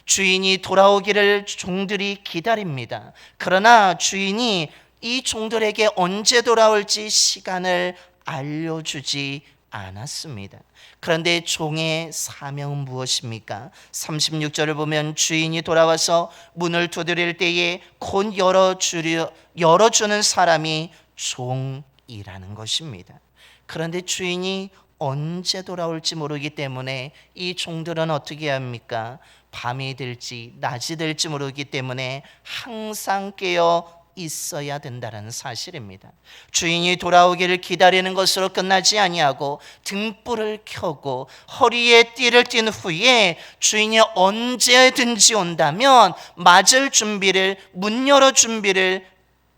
주인이 돌아오기를 종들이 기다립니다. 그러나 주인이 이 종들에게 언제 돌아올지 시간을 알려주지 않았습니다. 그런데 종의 사명은 무엇입니까? 36절을 보면 주인이 돌아와서 문을 두드릴 때에 곧 열어주는 사람이 종이라는 것입니다. 그런데 주인이 언제 돌아올지 모르기 때문에 이 종들은 어떻게 합니까? 밤이 될지 낮이 될지 모르기 때문에 항상 깨어 있어야 된다는 사실입니다. 주인이 돌아오기를 기다리는 것으로 끝나지 아니하고 등불을 켜고 허리에 띠를 띤 후에 주인이 언제든지 온다면 맞을 준비를, 문 열어 준비를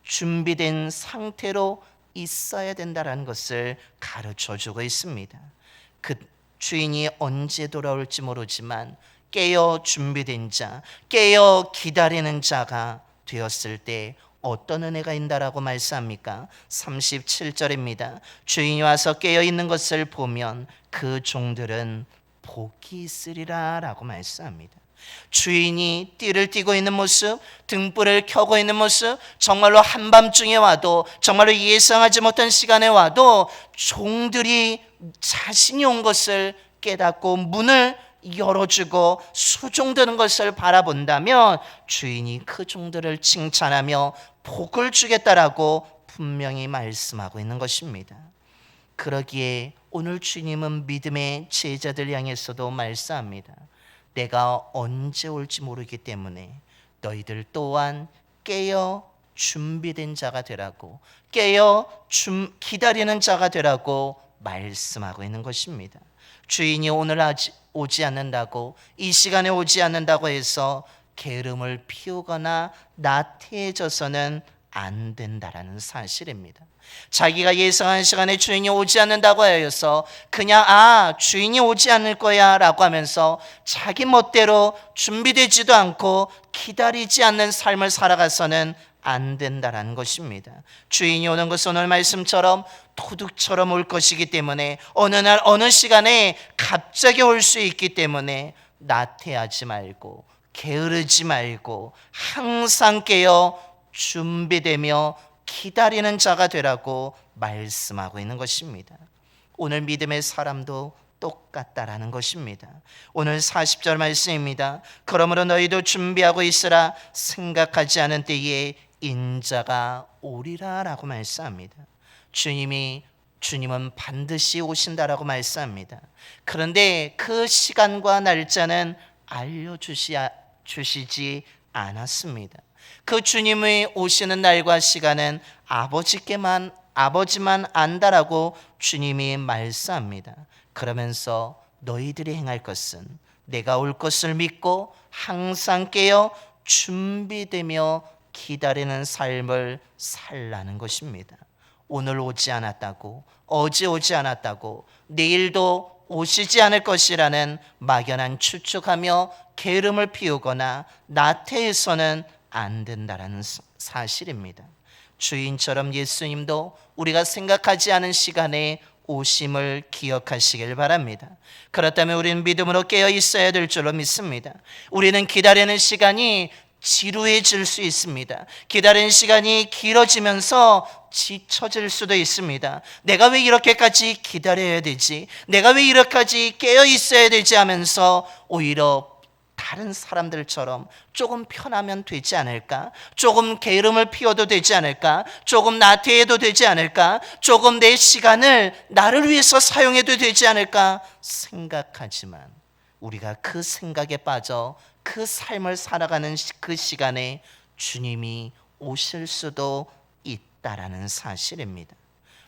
준비된 상태로 있어야 된다는 것을 가르쳐 주고 있습니다. 그 주인이 언제 돌아올지 모르지만 깨어 준비된 자, 깨어 기다리는 자가 되었을 때 어떤 은혜가 있다라고 말씀합니까? 37절입니다. 주인이 와서 깨어 있는 것을 보면 그 종들은 복이 있으리라 라고 말씀합니다. 주인이 띠를 띠고 있는 모습, 등불을 켜고 있는 모습, 정말로 한밤중에 와도, 정말로 예상하지 못한 시간에 와도 종들이 자신이 온 것을 깨닫고 문을 열어주고 수종드는 것을 바라본다면 주인이 그 종들을 칭찬하며 복을 주겠다라고 분명히 말씀하고 있는 것입니다. 그러기에 오늘 주님은 믿음의 제자들 향해서도 말씀합니다. 내가 언제 올지 모르기 때문에 너희들 또한 깨어 준비된 자가 되라고, 깨어 기다리는 자가 되라고 말씀하고 있는 것입니다. 주인이 오늘 오지 않는다고, 이 시간에 오지 않는다고 해서 게으름을 피우거나 나태해져서는 안 된다라는 사실입니다. 자기가 예상한 시간에 주인이 오지 않는다고 하여서 그냥 주인이 오지 않을 거야 라고 하면서 자기 멋대로 준비되지도 않고 기다리지 않는 삶을 살아가서는 안 된다라는 것입니다. 주인이 오는 것은 오늘 말씀처럼 도둑처럼 올 것이기 때문에 어느 날 어느 시간에 갑자기 올 수 있기 때문에 나태하지 말고 게으르지 말고 항상 깨어 준비되며 기다리는 자가 되라고 말씀하고 있는 것입니다. 오늘 믿음의 사람도 똑같다라는 것입니다. 오늘 40절 말씀입니다. 그러므로 너희도 준비하고 있으라. 생각하지 않은 때에 인자가 오리라 라고 말씀합니다. 주님은 반드시 오신다라고 말씀합니다. 그런데 그 시간과 날짜는 알려주시지 않았습니다. 그 주님이 오시는 날과 시간은 아버지만 안다라고 주님이 말씀합니다. 그러면서 너희들이 행할 것은 내가 올 것을 믿고 항상 깨어 준비되며 기다리는 삶을 살라는 것입니다. 오늘 오지 않았다고, 어제 오지 않았다고, 내일도 오시지 않을 것이라는 막연한 추측하며 게으름을 피우거나 나태해서는 안 된다라는 사실입니다. 주인처럼 예수님도 우리가 생각하지 않은 시간에 오심을 기억하시길 바랍니다. 그렇다면 우리는 믿음으로 깨어 있어야 될 줄로 믿습니다. 우리는 기다리는 시간이 지루해질 수 있습니다. 기다리는 시간이 길어지면서 지쳐질 수도 있습니다. 내가 왜 이렇게까지 기다려야 되지? 내가 왜 이렇게까지 깨어 있어야 되지? 하면서 오히려 다른 사람들처럼 조금 편하면 되지 않을까? 조금 게으름을 피워도 되지 않을까? 조금 나태해도 되지 않을까? 조금 내 시간을 나를 위해서 사용해도 되지 않을까? 생각하지만 우리가 그 생각에 빠져 그 삶을 살아가는 그 시간에 주님이 오실 수도 있다라는 사실입니다.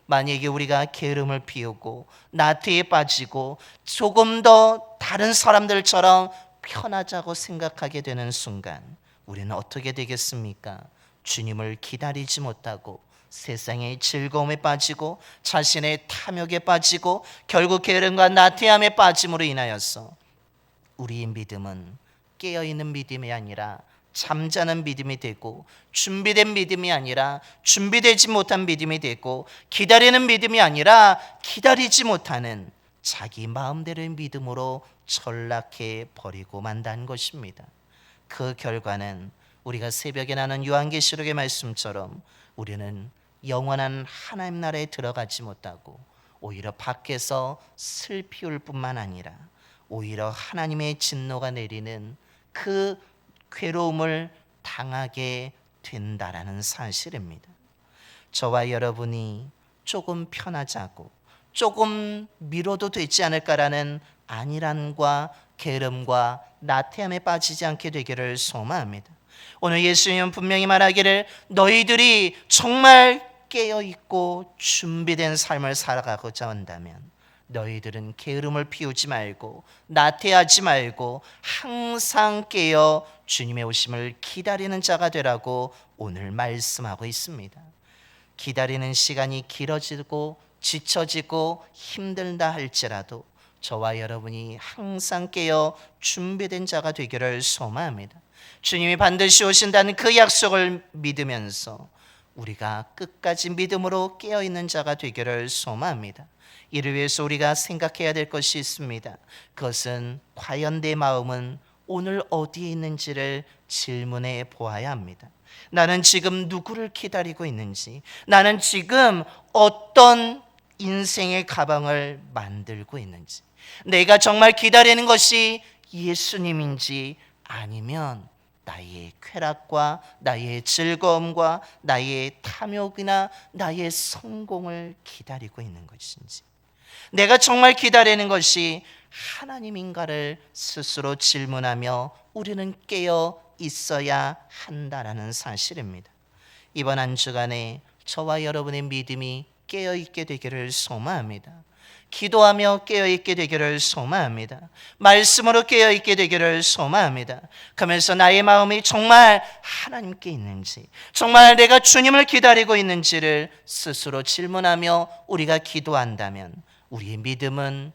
만약에 우리가 게으름을 피우고 나태에 빠지고 조금 더 다른 사람들처럼 편하자고 생각하게 되는 순간 우리는 어떻게 되겠습니까? 주님을 기다리지 못하고 세상의 즐거움에 빠지고 자신의 탐욕에 빠지고 결국 게으름과 나태함에 빠짐으로 인하여서 우리의 믿음은 깨어있는 믿음이 아니라 잠자는 믿음이 되고 준비된 믿음이 아니라 준비되지 못한 믿음이 되고 기다리는 믿음이 아니라 기다리지 못하는 자기 마음대로의 믿음으로 전락해 버리고 만다는 것입니다. 그 결과는 우리가 새벽에 나눈 요한계시록의 말씀처럼 우리는 영원한 하나님 나라에 들어가지 못하고 오히려 밖에서 슬피울 뿐만 아니라 오히려 하나님의 진노가 내리는 그 괴로움을 당하게 된다라는 사실입니다. 저와 여러분이 조금 편하자고 조금 미뤄도 되지 않을까라는 안일함과 게으름과 나태함에 빠지지 않게 되기를 소망합니다. 오늘 예수님은 분명히 말하기를 너희들이 정말 깨어있고 준비된 삶을 살아가고자 한다면 너희들은 게으름을 피우지 말고 나태하지 말고 항상 깨어 주님의 오심을 기다리는 자가 되라고 오늘 말씀하고 있습니다. 기다리는 시간이 길어지고 지쳐지고 힘들다 할지라도 저와 여러분이 항상 깨어 준비된 자가 되기를 소망합니다. 주님이 반드시 오신다는 그 약속을 믿으면서 우리가 끝까지 믿음으로 깨어있는 자가 되기를 소망합니다. 이를 위해서 우리가 생각해야 될 것이 있습니다. 그것은 과연 내 마음은 오늘 어디에 있는지를 질문해 보아야 합니다. 나는 지금 누구를 기다리고 있는지, 나는 지금 어떤 인생의 가방을 만들고 있는지, 내가 정말 기다리는 것이 예수님인지 아니면 나의 쾌락과 나의 즐거움과 나의 탐욕이나 나의 성공을 기다리고 있는 것인지, 내가 정말 기다리는 것이 하나님인가를 스스로 질문하며 우리는 깨어 있어야 한다라는 사실입니다. 이번 한 주간에 저와 여러분의 믿음이 깨어 있게 되기를 소망합니다. 기도하며 깨어있게 되기를 소망합니다. 말씀으로 깨어있게 되기를 소망합니다. 그러면서 나의 마음이 정말 하나님께 있는지, 정말 내가 주님을 기다리고 있는지를 스스로 질문하며 우리가 기도한다면 우리의 믿음은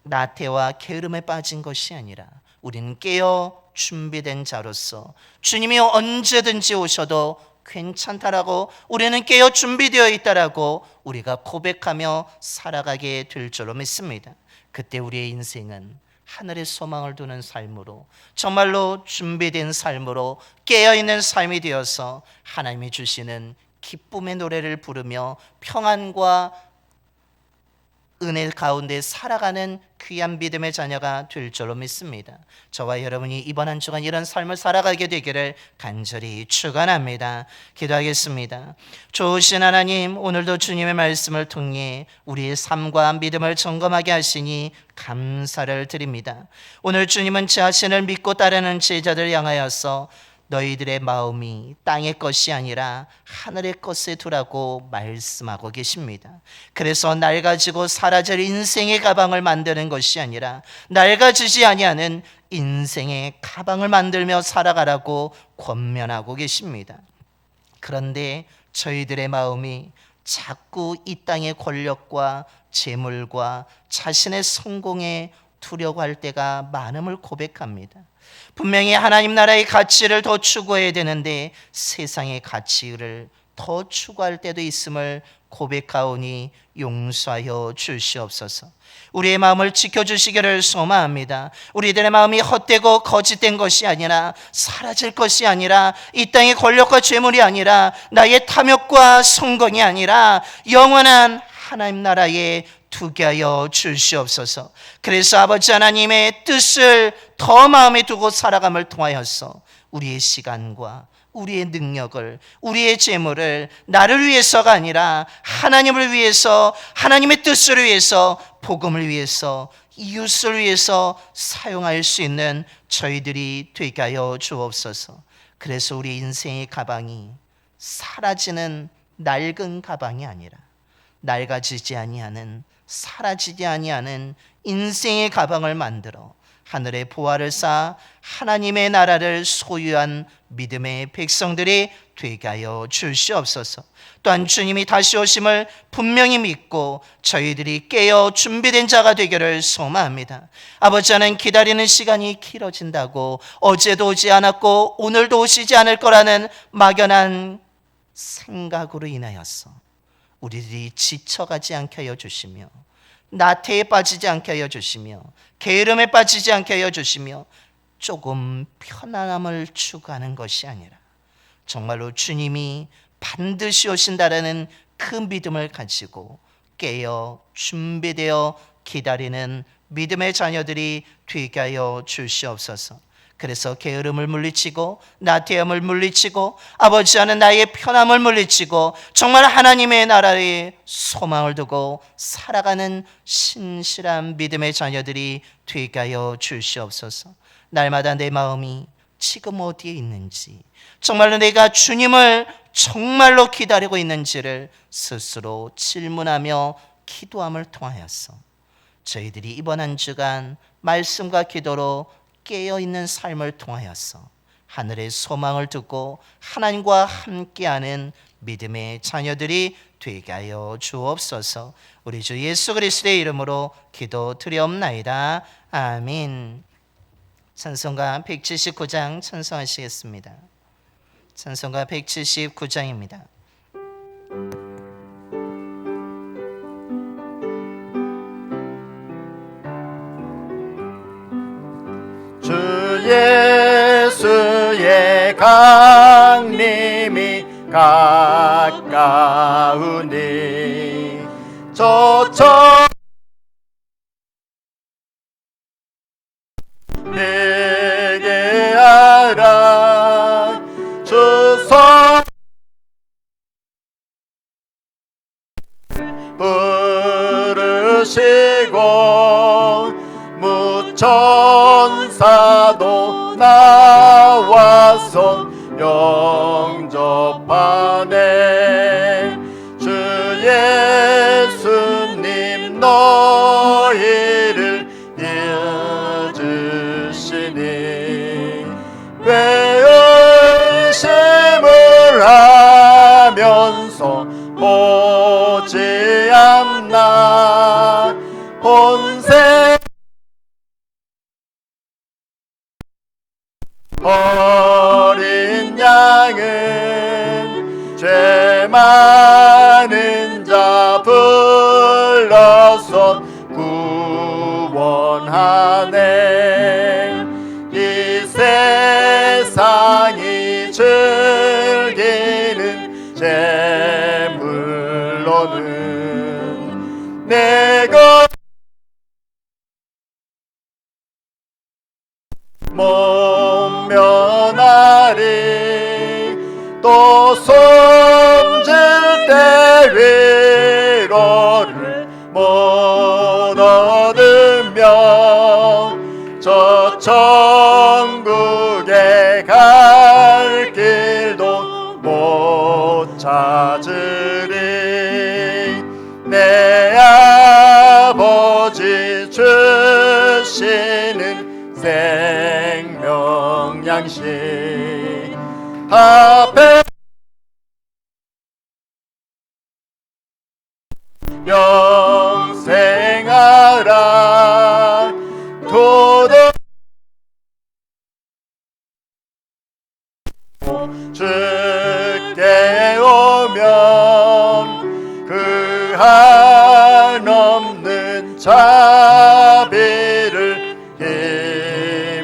나태와 게으름에 빠진 것이 아니라 우리는 깨어 준비된 자로서 주님이 언제든지 오셔도 괜찮다라고, 우리는 깨어 준비되어 있다라고 우리가 고백하며 살아가게 될 줄로 믿습니다. 그때 우리의 인생은 하늘의 소망을 두는 삶으로, 정말로 준비된 삶으로 깨어있는 삶이 되어서 하나님이 주시는 기쁨의 노래를 부르며 평안과 은혜 가운데 살아가는 귀한 믿음의 자녀가 될 줄로 믿습니다. 저와 여러분이 이번 한 주간 이런 삶을 살아가게 되기를 간절히 축원합니다. 기도하겠습니다. 좋으신 하나님, 오늘도 주님의 말씀을 통해 우리의 삶과 믿음을 점검하게 하시니 감사를 드립니다. 오늘 주님은 제 자신을 믿고 따르는 제자들 향하여서 너희들의 마음이 땅의 것이 아니라 하늘의 것에 두라고 말씀하고 계십니다. 그래서 낡아지고 사라질 인생의 가방을 만드는 것이 아니라 낡아지지 아니하는 인생의 가방을 만들며 살아가라고 권면하고 계십니다. 그런데 저희들의 마음이 자꾸 이 땅의 권력과 재물과 자신의 성공에 두려고 할 때가 많음을 고백합니다. 분명히 하나님 나라의 가치를 더 추구해야 되는데 세상의 가치를 더 추구할 때도 있음을 고백하오니 용서하여 주시옵소서. 우리의 마음을 지켜주시기를 소망합니다. 우리들의 마음이 헛되고 거짓된 것이 아니라, 사라질 것이 아니라, 이 땅의 권력과 죄물이 아니라, 나의 탐욕과 성공이 아니라 영원한 하나님 나라에 두게 하여 주시옵소서. 그래서 아버지 하나님의 뜻을 더 마음에 두고 살아감을 통하여서 우리의 시간과 우리의 능력을, 우리의 재물을 나를 위해서가 아니라 하나님을 위해서, 하나님의 뜻을 위해서, 복음을 위해서, 이웃을 위해서 사용할 수 있는 저희들이 되게 하여 주옵소서. 그래서 우리 인생의 가방이 사라지는 낡은 가방이 아니라 낡아지지 아니하는, 사라지지 아니하는 인생의 가방을 만들어 하늘의 보화를 쌓아 하나님의 나라를 소유한 믿음의 백성들이 되게 하여 주시옵소서. 또한 주님이 다시 오심을 분명히 믿고 저희들이 깨어 준비된 자가 되기를 소망합니다. 아버지 하나님, 기다리는 시간이 길어진다고 어제도 오지 않았고 오늘도 오시지 않을 거라는 막연한 생각으로 인하여서 우리들이 지쳐가지 않게 하여 주시며, 나태에 빠지지 않게 하여 주시며, 게으름에 빠지지 않게 하여 주시며, 조금 편안함을 추구하는 것이 아니라 정말로 주님이 반드시 오신다라는 그 믿음을 가지고 깨어 준비되어 기다리는 믿음의 자녀들이 되게 하여 주시옵소서. 그래서 게으름을 물리치고 나태함을 물리치고 아버지 하는 나의 편함을 물리치고 정말 하나님의 나라에 소망을 두고 살아가는 신실한 믿음의 자녀들이 되게 하여 주시옵소서. 날마다 내 마음이 지금 어디에 있는지, 정말로 내가 주님을 정말로 기다리고 있는지를 스스로 질문하며 기도함을 통하여서 저희들이 이번 한 주간 말씀과 기도로 깨어있는 삶을 통하여서 하늘의 소망을 두고 하나님과 함께하는 믿음의 자녀들이 되게 하여 주옵소서. 우리 주 예수 그리스도의 이름으로 기도드리옵나이다. 아멘. 찬송가 179장 찬송하시겠습니다. 찬송가 179장입니다. 주 예수의 강림이 가까우니 저처 내게 알아 주소 부르시고 무천사도 나와서 영접하네. 주 예수님 너희를 잊으시니 왜 의심을 하면서 보지 않나. 본세 어린 양은 죄 많은 자 불러서 구원하네. 이 세상이 즐기는 재물로는 내가 못 면하리. 또 숨질 때 위로를 못 얻으며 저 천국에 갈 길도 못 찾으리. 내 아버지 주시는 생명 양식 앞에 영생하라. 도덕 주께 오면 그 한없는 자비를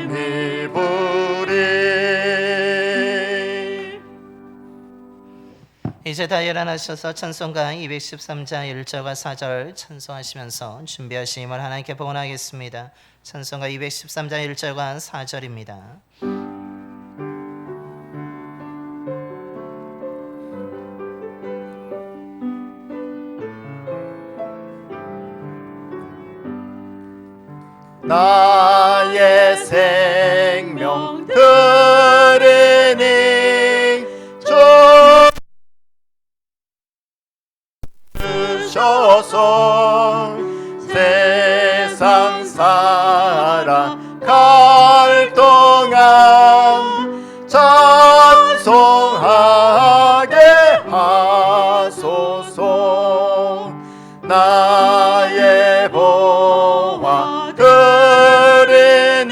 힘입으리. 이제 다 일어나셔서 찬송가 213장 1절과 4절 찬송하시면서 준비하신 힘을 하나님께 봉헌하겠습니다. 찬송가 213장 1절과 4절입니다. 나의 생명 드리니 주셔서 세상 살아갈 동안 찬송하게 하소서. 나의 보화 드리니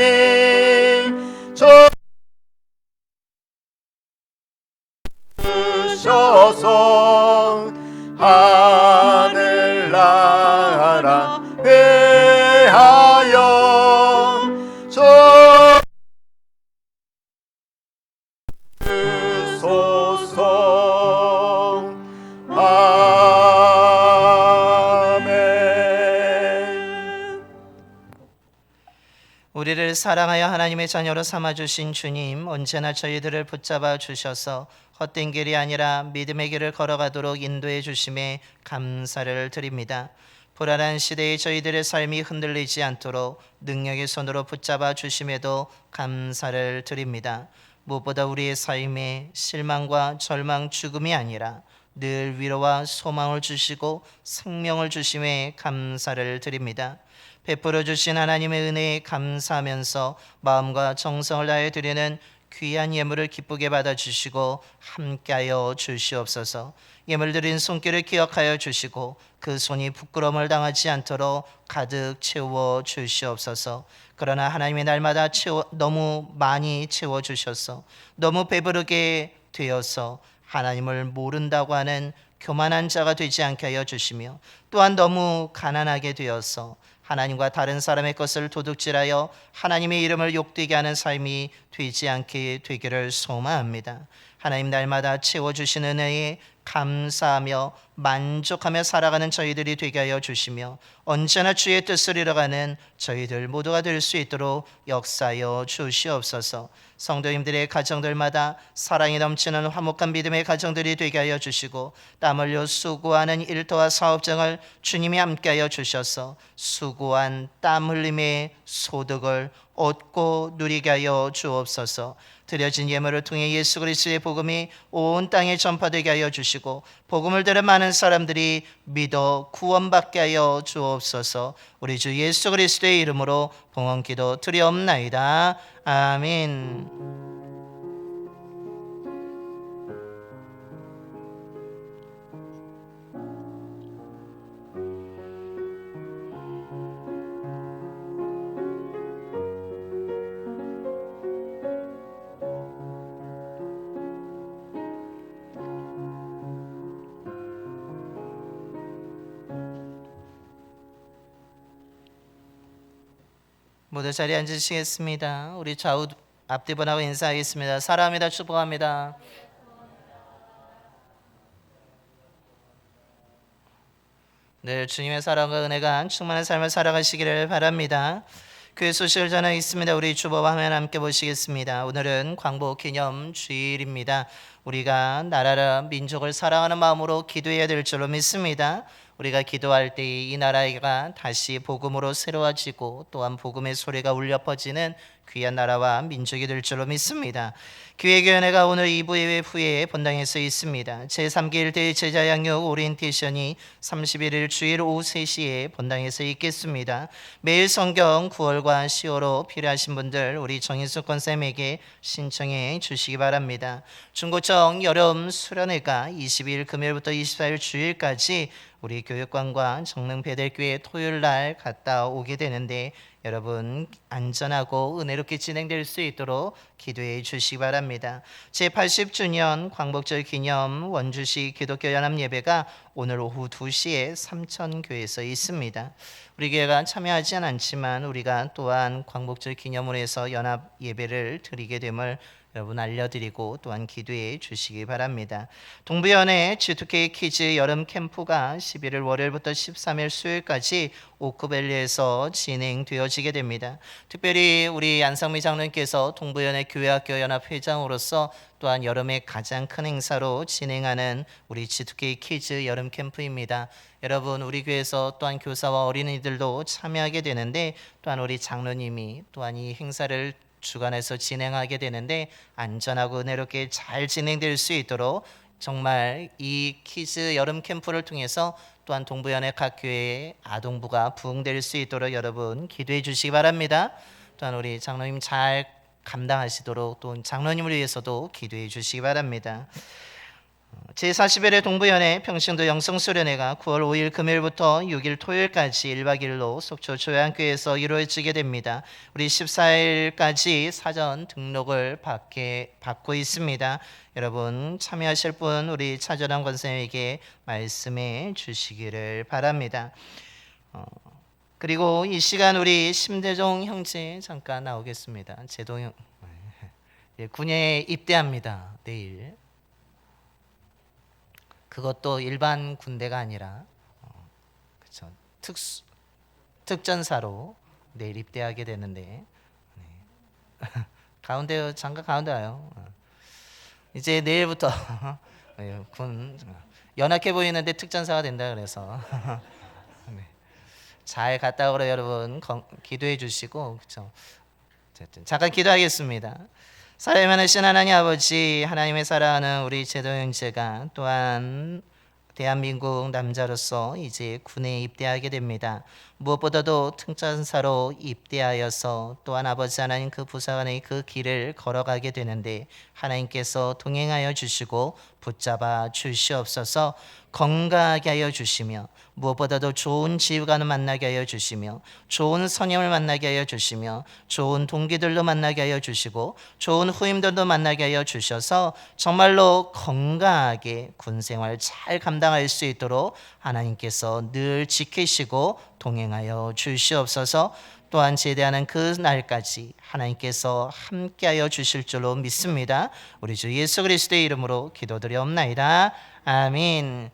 주셔서 하늘나라 위하여 주소서. 아멘. 우리를 사랑하여 하나님의 자녀로 삼아주신 주님, 언제나 저희들을 붙잡아 주셔서 헛된 길이 아니라 믿음의 길을 걸어가도록 인도해 주심에 감사를 드립니다. 불안한 시대에 저희들의 삶이 흔들리지 않도록 능력의 손으로 붙잡아 주심에도 감사를 드립니다. 무엇보다 우리의 삶에 실망과 절망, 죽음이 아니라 늘 위로와 소망을 주시고 생명을 주심에 감사를 드립니다. 베풀어 주신 하나님의 은혜에 감사하면서 마음과 정성을 다해 드리는 귀한 예물을 기쁘게 받아주시고 함께하여 주시옵소서. 예물 드린 손길을 기억하여 주시고 그 손이 부끄러움을 당하지 않도록 가득 채워 주시옵소서. 그러나 하나님의 날마다 너무 많이 채워 주셔서 너무 배부르게 되어서 하나님을 모른다고 하는 교만한 자가 되지 않게 하여 주시며, 또한 너무 가난하게 되어서 하나님과 다른 사람의 것을 도둑질하여 하나님의 이름을 욕되게 하는 삶이 되지 않게 되기를 소망합니다. 하나님 날마다 채워주시는 은혜에 감사하며 만족하며 살아가는 저희들이 되게 하여 주시며, 언제나 주의 뜻을 이뤄가는 저희들 모두가 될 수 있도록 역사하여 주시옵소서. 성도님들의 가정들마다 사랑이 넘치는 화목한 믿음의 가정들이 되게 하여 주시고, 땀 흘려 수고하는 일터와 사업장을 주님이 함께하여 주셔서 수고한 땀 흘림의 소득을 얻고 누리게 하여 주옵소서. 드려진 예물을 통해 예수 그리스도의 복음이 온 땅에 전파되게 하여 주시고, 복음을 들은 많은 사람들이 믿어 구원받게 하여 주옵소서. 우리 주 예수 그리스도의 이름으로 봉헌기도 드리옵나이다. 아멘. 모두 자리에 앉으시겠습니다. 우리 좌우 앞뒤분하고 인사하겠습니다. 사랑합니다. 축복합니다. 늘 주님의 사랑과 은혜가 충만한 삶을 살아가시기를 바랍니다. 교회 소식을 전하겠습니다. 우리 주보와 화면 함께 보시겠습니다. 오늘은 광복 기념 주일입니다. 우리가 나라라 민족을 사랑하는 마음으로 기도해야 될 줄로 믿습니다. 우리가 기도할 때 이 나라가 다시 복음으로 새로워지고 또한 복음의 소리가 울려 퍼지는 귀한 나라와 민족이 될 줄로 믿습니다. 기획위원회가 오늘 2부 예배 후에 본당에서 있습니다. 제3기 1대 제자 양육 오리엔테이션이 31일 주일 오후 3시에 본당에서 있겠습니다. 매일 성경 9월과 10월로 필요하신 분들 우리 정인숙 권쌤에게 신청해 주시기 바랍니다. 중고청 여름 수련회가 22일 금요일부터 24일 주일까지 우리 교육관과 정릉 베델교회 토요일 날 갔다 오게 되는데, 여러분 안전하고 은혜롭게 진행될 수 있도록 기도해 주시기 바랍니다. 제80주년 광복절 기념 원주시 기독교 연합 예배가 오늘 오후 2시에 삼천교회에서 있습니다. 우리 교회가 참여하지는 않지만 우리가 또한 광복절 기념으로 해서 연합 예배를 드리게 됨을 여러분 알려드리고 또한 기도해 주시기 바랍니다. 동부연의 G2K 키즈 여름 캠프가 11일 월요일부터 13일 수요일까지 오크밸리에서 진행되어지게 됩니다. 특별히 우리 안상미 장로님께서 동부연의 교회학교 연합 회장으로서 또한 여름의 가장 큰 행사로 진행하는 우리 G2K 키즈 여름 캠프입니다. 여러분 우리 교회에서 또한 교사와 어린이들도 참여하게 되는데, 또한 우리 장로님이 또한 이 행사를 주관해서 진행하게 되는데 안전하고 은혜롭게 잘 진행될 수 있도록 정말 이 키즈 여름 캠프를 통해서 또한 동부연의 각 교회의 아동부가 부흥될 수 있도록 여러분 기도해 주시기 바랍니다. 또한 우리 장로님 잘 감당하시도록 또 장로님을 위해서도 기도해 주시기 바랍니다. 제41회 동부연의 평신도 영성수련회가 9월 5일 금요일부터 6일 토요일까지 1박 2일로 속초 조양교회에서 이루어지게 됩니다. 우리 14일까지 사전 등록을 받고 있습니다. 여러분 참여하실 분 우리 차전환 권사님에게 말씀해 주시기를 바랍니다. 그리고 이 시간 우리 심대종 형제 잠깐 나오겠습니다. 제동 군에 입대합니다. 내일. 그것도 일반 군대가 아니라 그렇죠. 특전사로 내일 입대하게 되는데, 네. 가운데 잠깐 가운데 와요. 이제 내일부터 군 연약해 보이는데 특전사가 된다 그래서 네. 잘 갔다 오라 여러분 기도해 주시고 그렇죠. 어쨌든 잠깐 기도하겠습니다. 사랑이 많으신 하나님 아버지, 하나님의 사랑하는 우리 제도 형제가 또한 대한민국 남자로서 이제 군에 입대하게 됩니다. 무엇보다도 특전사로 입대하여서 또한 아버지 하나님 그 부사관의 그 길을 걸어가게 되는데 하나님께서 동행하여 주시고 붙잡아 주시옵소서. 건강하게 하여 주시며 무엇보다도 좋은 지휘관을 만나게 하여 주시며 좋은 선임을 만나게 하여 주시며 좋은 동기들도 만나게 하여 주시고 좋은 후임들도 만나게 하여 주셔서 정말로 건강하게 군생활 잘 감당할 수 있도록 하나님께서 늘 지키시고 동행하여 주시옵소서. 또한 제대하는 그 날까지 하나님께서 함께하여 주실 줄로 믿습니다. 우리 주 예수 그리스도의 이름으로 기도드리옵나이다. 아멘.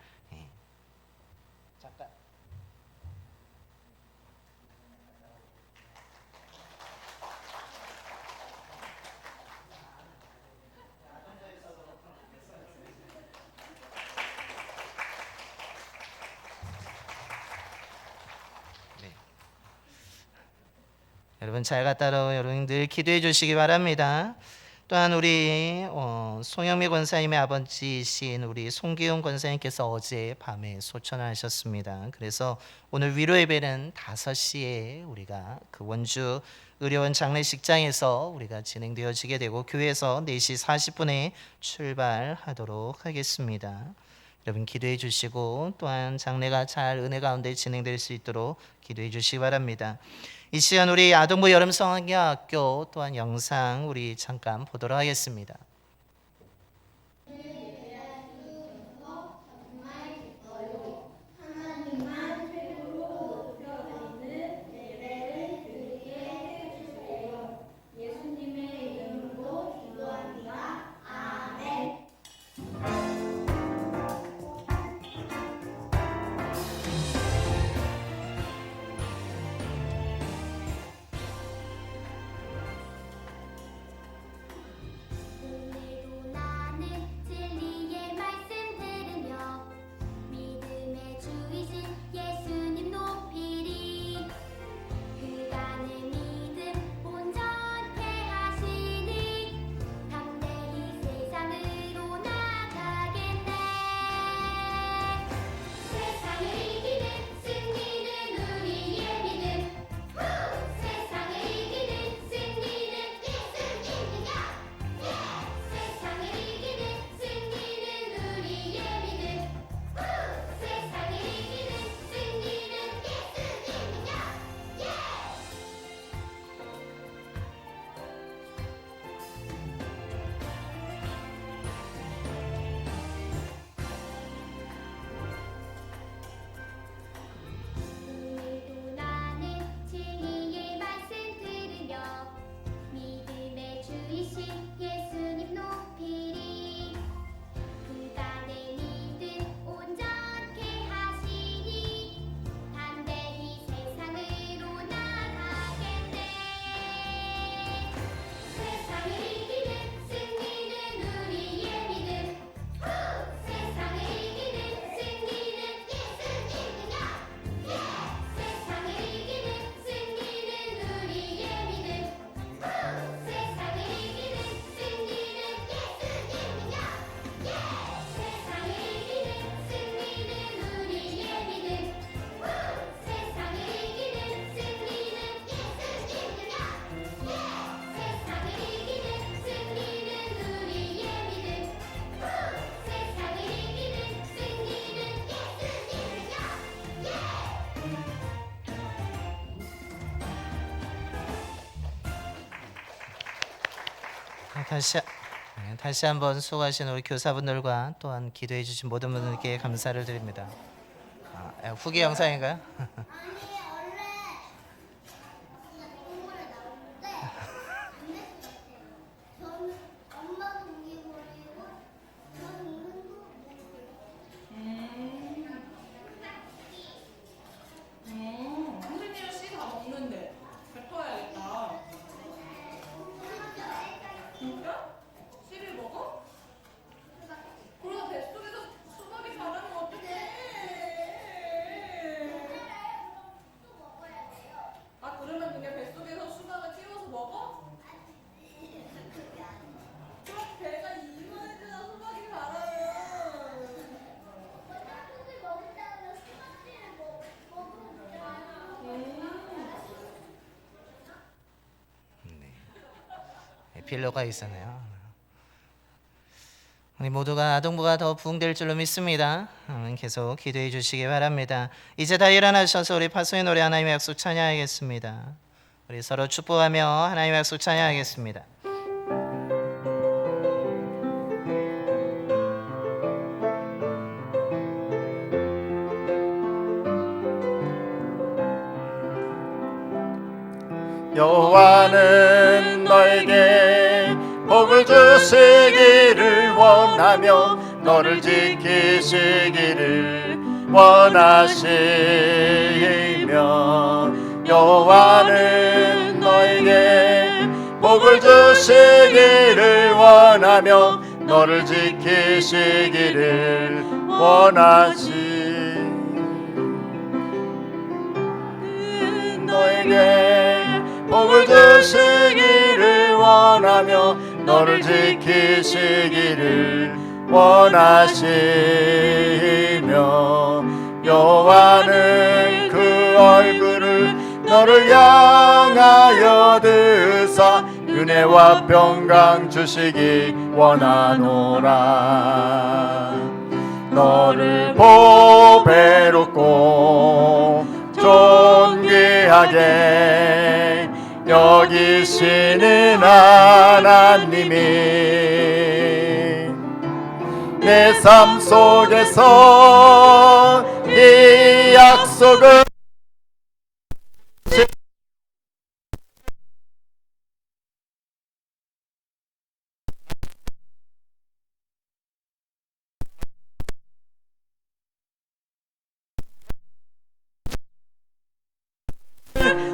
여러분 잘 갔다 오라고 여러분 늘 기도해 주시기 바랍니다. 또한 우리 송영미 권사님의 아버지이신 우리 송기훈 권사님께서 어제 밤에 소천을 하셨습니다. 그래서 오늘 위로 예배는 5시에 우리가 그 원주 의료원 장례식장에서 우리가 진행되어지게 되고 교회에서 4시 40분에 출발하도록 하겠습니다. 여러분 기도해 주시고 또한 장례가 잘 은혜 가운데 진행될 수 있도록 기도해 주시기 바랍니다. 이 시간 우리 아동부 여름성학교 또한 영상 우리 잠깐 보도록 하겠습니다. 오늘도 나는 진리의 말씀 들으며 믿음의 주이신 예수님 높이리. 그가 내 믿음 온전케 하시니 담대히 세상으로 나가겠네. 세상을 이기는 승리는 우리의 믿음. 세상을 이기는 승리는 예수님이야. 세상을 이기는 승리는 우리의 믿음. 세상을 이기는 승리는 예수님이야. 오늘도 나는 진리의 말씀 들으며 믿음의 주이신 예수님 높이리. 그가 내 믿음 온전케 하시니 담대히 세상으로 나가겠네. 세상을 이기는 승리는 우리의 믿음. 세상을 이기는 승리는 예수님이야. 세상을 이기는 승리는 우리의 믿음. 세상을 이기는 승리는 예수님이야. 세상을 이기는 승리는 우리의 믿음. 세상을 이기는 승리는 예수님이야. 세상을 이기는 승리는 우리의 믿음. 세상을 이기는 승리는 다시 한번 수고하신 우리 교사분들과 또한 기도해 주신 모든 분들께 감사를 드립니다. 후기 영상인가요? 선생님은 씨 다 먹는데 뱉어야겠다. 진짜? 씨를 먹어? 그러다 뱃속에서 수박이 자라면 어떡해? 필요가 있었네요. 우리 모두가 아동부가 더 부흥될 줄로 믿습니다. 계속 기도해 주시기 바랍니다. 이제 다 일어나셔서 우리 파송의 노래 하나님의 약속 찬양하겠습니다. 우리 서로 축복하며 하나님의 약속 찬양하겠습니다. 여호와는 너에게 복을 주시기를 원하며 너를 지키시기를 원하시며 여호와는 너에게 복을 주시기를 원하며 너를 지키시기를 너에게 복을 주시기를 원하며 너를 지키시기를 원하시며 여호와는 그 얼굴을 너를 향하여 드사 은혜와 평강 주시기 원하노라. 너를 보배롭고 존귀하게 여기시는 하나님이 내 삶 속에서 이 약속을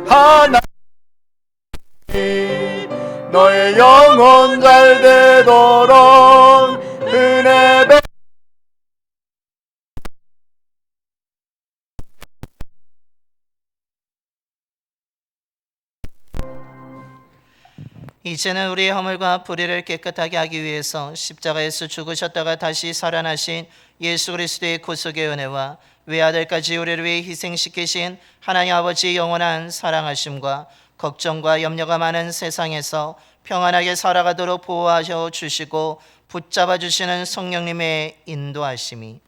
하나님 너의 영혼 잘 되도록 은혜 이제는 우리의 허물과 불의를 깨끗하게 하기 위해서 십자가에서 죽으셨다가 다시 살아나신 예수 그리스도의 구속의 은혜와 외아들까지 우리를 위해 희생시키신 하나님 아버지의 영원한 사랑하심과 걱정과 염려가 많은 세상에서 평안하게 살아가도록 보호하여 주시고 붙잡아 주시는 성령님의 인도하심이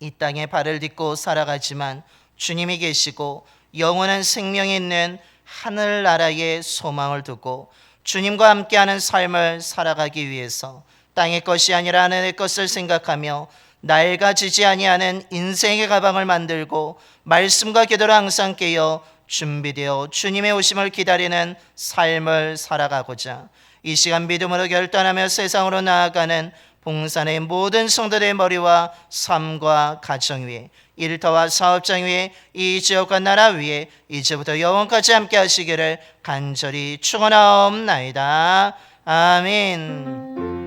이 땅에 발을 딛고 살아가지만 주님이 계시고 영원한 생명이 있는 하늘나라의 소망을 두고 주님과 함께하는 삶을 살아가기 위해서 땅의 것이 아니라 하늘의 것을 생각하며 낡아지지 아니하는 인생의 가방을 만들고 말씀과 기도로 항상 깨어 준비되어 주님의 오심을 기다리는 삶을 살아가고자 이 시간 믿음으로 결단하며 세상으로 나아가는 봉산의 모든 성도들의 머리와 삶과 가정 위에 일터와 사업장 위에 이 지역과 나라 위에 이제부터 영원까지 함께 하시기를 간절히 축원하옵나이다. 아멘.